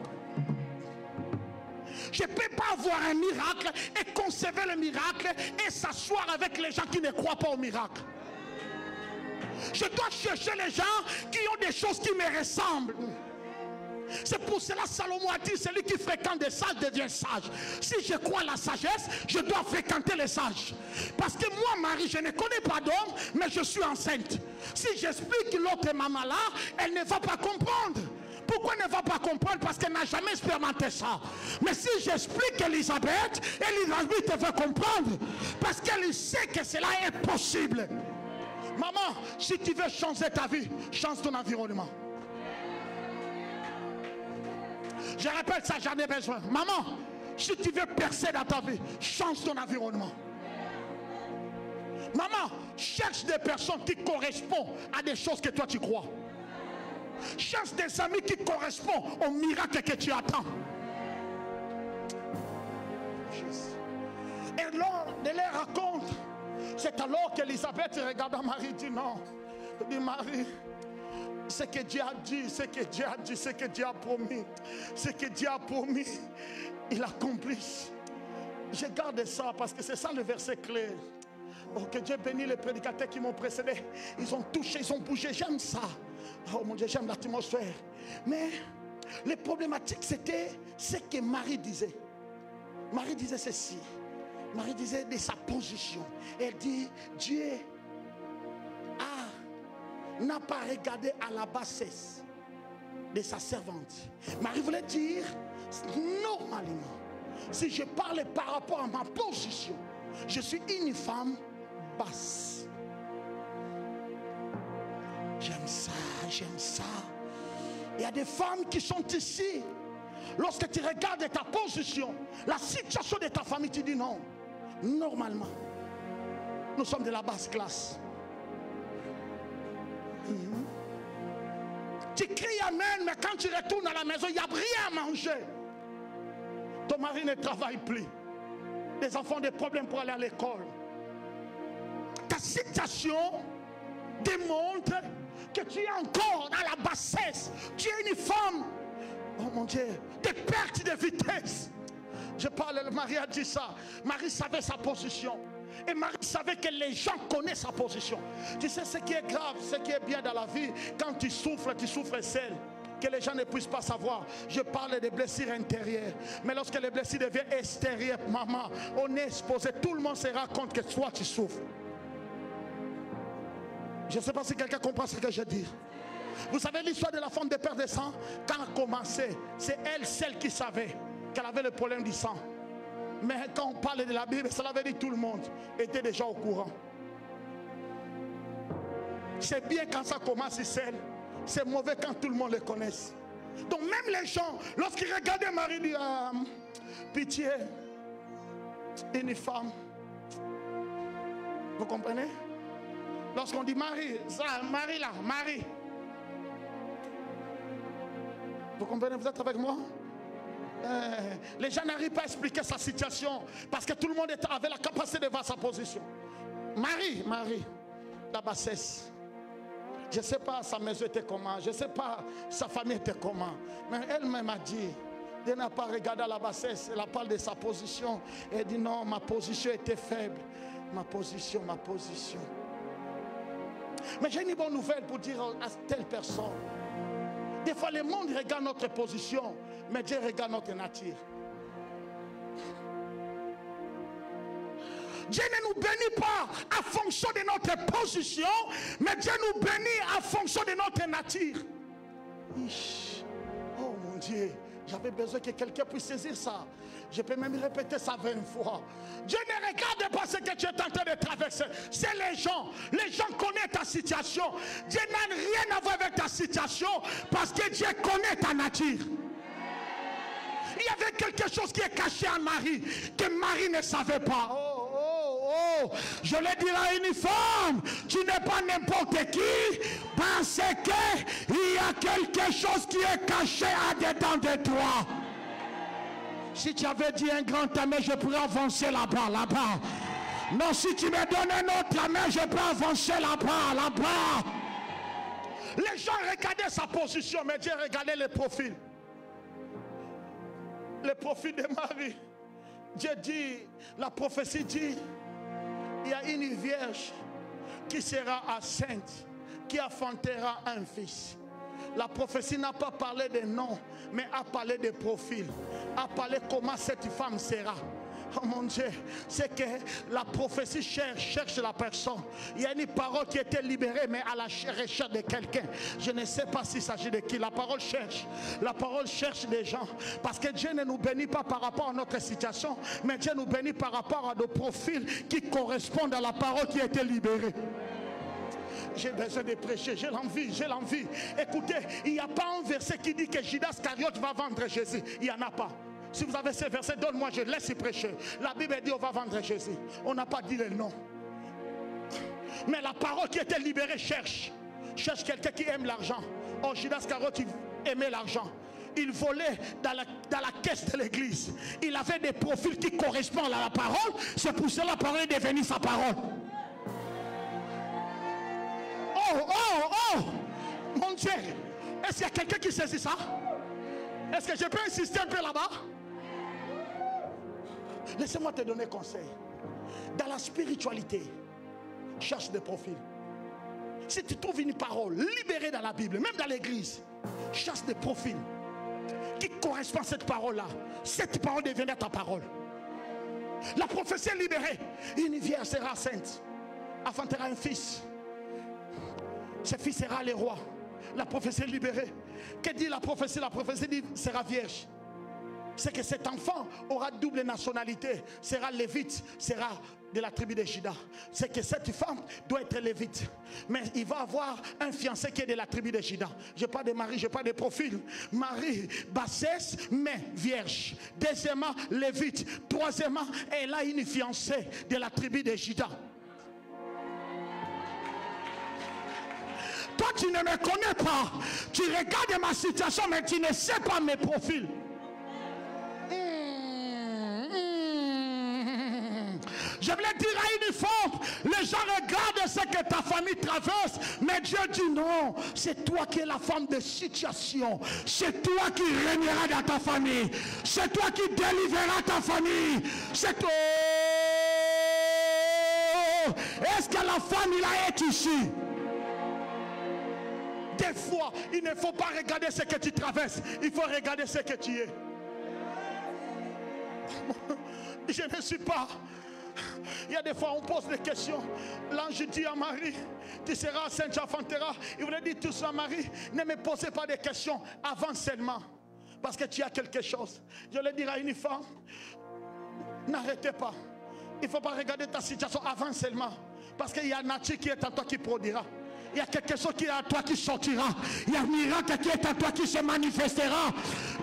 Je ne peux pas avoir un miracle et conserver le miracle et s'asseoir avec les gens qui ne croient pas au miracle. Je dois chercher les gens qui ont des choses qui me ressemblent. C'est pour cela Salomon a dit, celui qui fréquente des sages devient sage. Si je crois à la sagesse, je dois fréquenter les sages. Parce que moi, Marie, je ne connais pas d'homme, mais je suis enceinte. Si j'explique l'autre maman là, elle ne va pas comprendre. Pourquoi elle ne va pas comprendre? Parce qu'elle n'a jamais expérimenté ça. Mais si j'explique Élisabeth, Élisabeth va comprendre. Parce qu'elle sait que cela est possible. Maman, si tu veux changer ta vie, change ton environnement. Je répète ça, j'en ai besoin. Maman, si tu veux percer dans ta vie, change ton environnement. Maman, cherche des personnes qui correspondent à des choses que toi tu crois. Cherche des amis qui correspondent au miracle que tu attends. Et l'on les raconte. C'est alors qu'Élisabeth regarda Marie et dit non. Elle dit Marie, ce que Dieu a dit, ce que Dieu a dit, ce que Dieu a promis, ce que Dieu a promis, il accomplit. Je garde ça parce que c'est ça le verset clé. Oh, que Dieu bénisse les prédicateurs qui m'ont précédé. Ils ont touché, ils ont bougé, j'aime ça. Oh mon Dieu, j'aime l'atmosphère. Mais les problématiques, c'était ce que Marie disait. Marie disait ceci. Marie disait de sa position. Elle dit, Dieu n'a pas regardé à la bassesse de sa servante. Marie voulait dire, normalement, Si je parle par rapport à ma position, je suis une femme basse. J'aime ça, j'aime ça. Il y a des femmes qui sont ici. Lorsque tu regardes ta position, la situation de ta famille, tu dis non. Normalement, nous sommes de la basse classe. Tu cries amen, mais quand tu retournes à la maison, il n'y a rien à manger. Ton mari ne travaille plus. Les enfants ont des problèmes pour aller à l'école. Ta situation démontre que tu es encore dans la bassesse. Tu es une femme, oh mon Dieu, de perte de vitesse. Je parle, Marie a dit ça. Marie savait sa position. Et Marie savait que les gens connaissent sa position. Tu sais ce qui est grave, ce qui est bien dans la vie, quand tu souffres seul. Que les gens ne puissent pas savoir. Je parle des blessures intérieures. Mais lorsque les blessures deviennent extérieures, maman, on est exposé. Tout le monde se rend compte que toi tu souffres. Je ne sais pas si quelqu'un comprend ce que je dis. Vous savez l'histoire de la femme de perte de sang? Quand elle a commencé, c'est elle celle qui savait qu'elle avait le problème du sang. Mais quand on parle de la Bible, ça veut dire tout le monde était déjà au courant. C'est bien quand ça commence seul. C'est mauvais quand tout le monde le connaisse. Donc même les gens, lorsqu'ils regardaient Marie, disent pitié, une femme. Vous comprenez? Lorsqu'on dit Marie, ça, Marie là, Marie. Vous comprenez? Vous êtes avec moi? Les gens n'arrivent pas à expliquer sa situation parce que tout le monde avait la capacité de voir sa position. Marie, la bassesse. Je ne sais pas sa maison était comment, je ne sais pas sa famille était comment, mais elle-même a dit, elle n'a pas regardé à la bassesse, elle a parlé de sa position, elle dit non, ma position était faible, ma position. Mais j'ai une bonne nouvelle pour dire à telle personne. Des fois le monde regarde notre position, mais Dieu regarde notre nature. Dieu ne nous bénit pas à fonction de notre position, mais Dieu nous bénit à fonction de notre nature. Oh mon Dieu, j'avais besoin que quelqu'un puisse saisir ça. Je peux même répéter ça 20 fois. Dieu ne regarde pas ce que tu es en train de traverser. C'est les gens. Les gens connaissent ta situation. Dieu n'a rien à voir avec ta situation parce que Dieu connaît ta nature. Il y avait quelque chose qui est caché en Marie que Marie ne savait pas. Oh, je le dirai à une femme, tu n'es pas n'importe qui parce qu'il y a quelque chose qui est caché dedans de toi. Si tu avais dit un grand amen, je pourrais avancer là-bas. Non, si tu me donnes un autre amen, je peux avancer là-bas. Les gens regardaient sa position, mais Dieu regardait le profil. Le profil de Marie. Dieu dit, la prophétie dit, il y a une vierge qui sera enceinte, qui enfantera un fils. La prophétie n'a pas parlé de nom, mais a parlé de profil, a parlé comment cette femme sera. Oh mon Dieu, c'est que la prophétie cherche la personne. Il y a une parole qui était libérée, mais à la recherche de quelqu'un. Je ne sais pas s'il s'agit de qui. La parole cherche des gens. Parce que Dieu ne nous bénit pas par rapport à notre situation, mais Dieu nous bénit par rapport à nos profils qui correspondent à la parole qui a été libérée. J'ai besoin de prêcher, j'ai l'envie. Écoutez, il n'y a pas un verset qui dit que Judas Iscariote va vendre Jésus. Il n'y en a pas. Si vous avez ce verset, donne-moi, je laisse y prêcher. La Bible dit on va vendre Jésus. On n'a pas dit le nom. Mais la parole qui était libérée cherche quelqu'un qui aime l'argent. Oh, Judas Iscariote aimait l'argent. Il volait dans la caisse de l'église. Il avait des profils qui correspondent à la parole. C'est pour cela que la parole est devenue sa parole. Oh, mon Dieu. Est-ce qu'il y a quelqu'un qui saisit ça? Est-ce que je peux insister un peu là-bas? Laissez-moi te donner conseil. Dans la spiritualité, cherche des profils. Si tu trouves une parole libérée dans la Bible, même dans l'église, cherche des profils qui correspondent à cette parole-là. Cette parole deviendra ta parole. La prophétie est libérée. Une vierge sera sainte, enfantera un fils. Ce fils sera le roi. La prophétie est libérée. Que dit la prophétie? La prophétie dit sera vierge. c'est que cet enfant aura double nationalité, sera lévite, sera de la tribu de Juda. C'est que cette femme doit être lévite, mais il va avoir un fiancé qui est de la tribu de Juda. Je n'ai pas de mari, je n'ai pas de profil. Marie, bassesse, mais vierge. Deuxièmement, lévite. Troisièmement, elle a une fiancée de la tribu de Juda. Toi, tu ne me connais pas. Tu regardes ma situation, mais tu ne sais pas mes profils. Je voulais dire à une femme, les gens regardent ce que ta famille traverse, mais Dieu dit non, c'est toi qui es la femme de situation, c'est toi qui régneras dans ta famille, c'est toi qui délivreras ta famille, c'est toi. Est-ce que la famille là est ici? Des fois, il ne faut pas regarder ce que tu traverses, il faut regarder ce que tu es. Je ne suis pas. Il y a des fois on pose des questions. L'ange dit à Marie, tu seras enceinte, tu enfanteras. Il voulait dire tout ça à Marie, ne me posez pas de questions, avance seulement. Parce que tu as quelque chose. Je voulais dire à une femme, n'arrêtez pas. Il ne faut pas regarder ta situation, avance seulement. Parce qu'il y a nature qui est en toi qui produira. Il y a quelque chose qui est en toi qui sortira. Il y a un miracle qui est en toi qui se manifestera.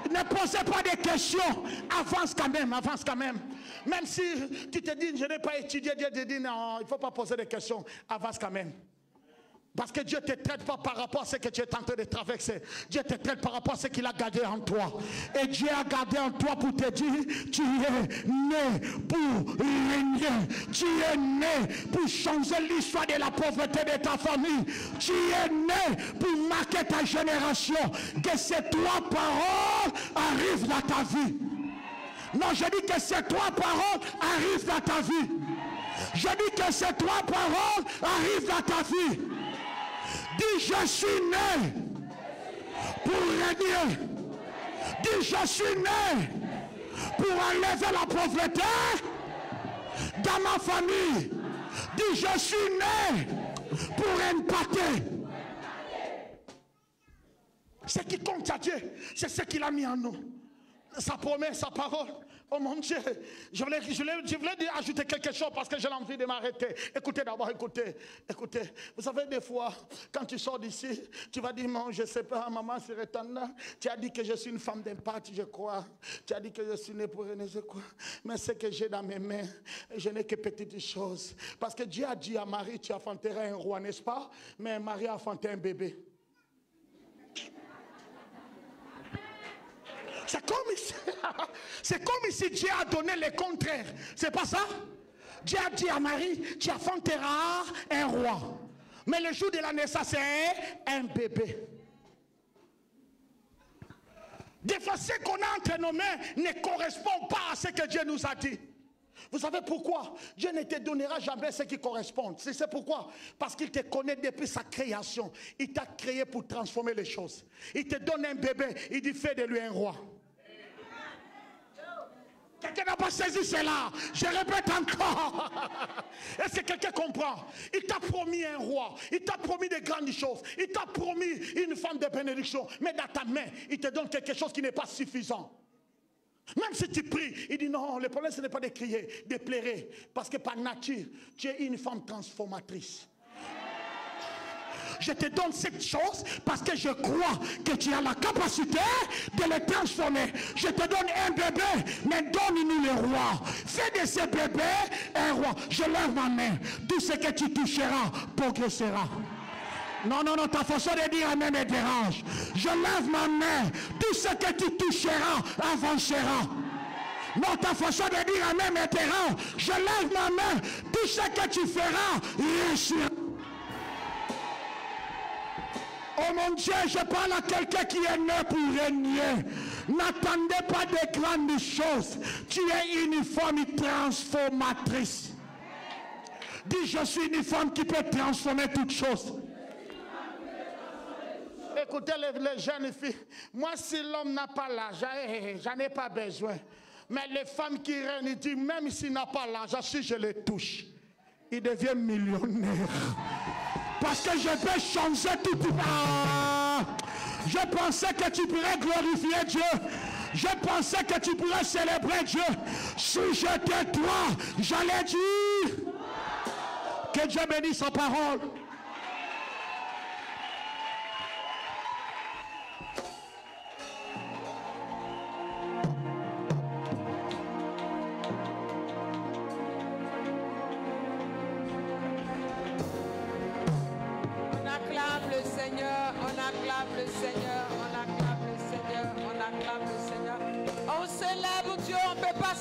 Ne posez pas de questions. Avance quand même, avance quand même. Même si tu te dis, je n'ai pas étudié, Dieu te dit, non, il ne faut pas poser de questions. Avance quand même. Parce que Dieu ne te traite pas par rapport à ce que tu es en train de traverser. Dieu te traite par rapport à ce qu'il a gardé en toi. Et Dieu a gardé en toi pour te dire, tu es né pour régner. Tu es né pour changer l'histoire de la pauvreté de ta famille. Tu es né pour marquer ta génération. Que ces trois paroles arrivent dans ta vie. Non, je dis que ces trois paroles arrivent dans ta vie. Je dis que ces trois paroles arrivent dans ta vie. Dis, je suis né pour régner. Dis, je suis né pour enlever la pauvreté dans ma famille. Dis, je suis né pour impacter. Ce qui compte à Dieu, c'est ce qu'il a mis en nous. Sa promesse, sa parole. Oh mon Dieu, je voulais ajouter quelque chose parce que j'ai envie de m'arrêter. Écoutez d'abord, écoutez. Vous savez, des fois, quand tu sors d'ici, tu vas dire, non, je ne sais pas, maman serait là. Tu as dit que je suis une femme d'impact, je crois. Tu as dit que je suis née pour René, je crois. Mais ce que j'ai dans mes mains, je n'ai que petites choses. Parce que Dieu a dit à Marie, tu enfanteras un roi, n'est-ce pas? Mais Marie a enfanté un bébé. C'est comme si Dieu a donné le contraire. C'est pas ça? Dieu a dit à Marie, tu enfanteras un roi. Mais le jour de la naissance, c'est un bébé. Des fois, ce qu'on a entre nos mains ne correspond pas à ce que Dieu nous a dit. Vous savez pourquoi? Dieu ne te donnera jamais ce qui correspond. C'est pourquoi? Parce qu'il te connaît depuis sa création. Il t'a créé pour transformer les choses. Il te donne un bébé, il dit fais de lui un roi. Quelqu'un n'a pas saisi cela. Je répète encore. Est-ce que quelqu'un comprend? Il t'a promis un roi. Il t'a promis de grandes choses. Il t'a promis une femme de bénédiction. Mais dans ta main, il te donne quelque chose qui n'est pas suffisant. Même si tu pries, il dit non, le problème ce n'est pas de crier, de pleurer. Parce que par nature, tu es une femme transformatrice. Je te donne cette chose parce que je crois que tu as la capacité de le transformer. Je te donne un bébé, mais donne-nous le roi. Fais de ce bébé un roi. Je lève ma main. Tout ce que tu toucheras progressera. Non, ta façon de dire amen me dérange. Je lève ma main. Tout ce que tu toucheras avancera. Non, ta façon de dire amen me dérange. Je lève ma main. Tout ce que tu feras réussira. Oh mon Dieu, je parle à quelqu'un qui est né pour régner. N'attendez pas de grandes choses. Tu es une femme transformatrice. Dis, je suis une femme qui peut transformer toutes choses. Écoutez les jeunes filles. Moi, si l'homme n'a pas l'argent, j'en ai pas besoin. Mais les femmes qui règnent, disent, même s'il n'a pas l'argent, si je les touche, il devient millionnaire. Parce que je peux changer tout. Je pensais que tu pourrais glorifier Dieu. Je pensais que tu pourrais célébrer Dieu. Si j'étais toi, j'allais dire que Dieu bénisse sa parole. On acclame le Seigneur, on acclame le Seigneur, on acclame le Seigneur, on acclame le Seigneur. On célèbre Dieu, on ne peut pas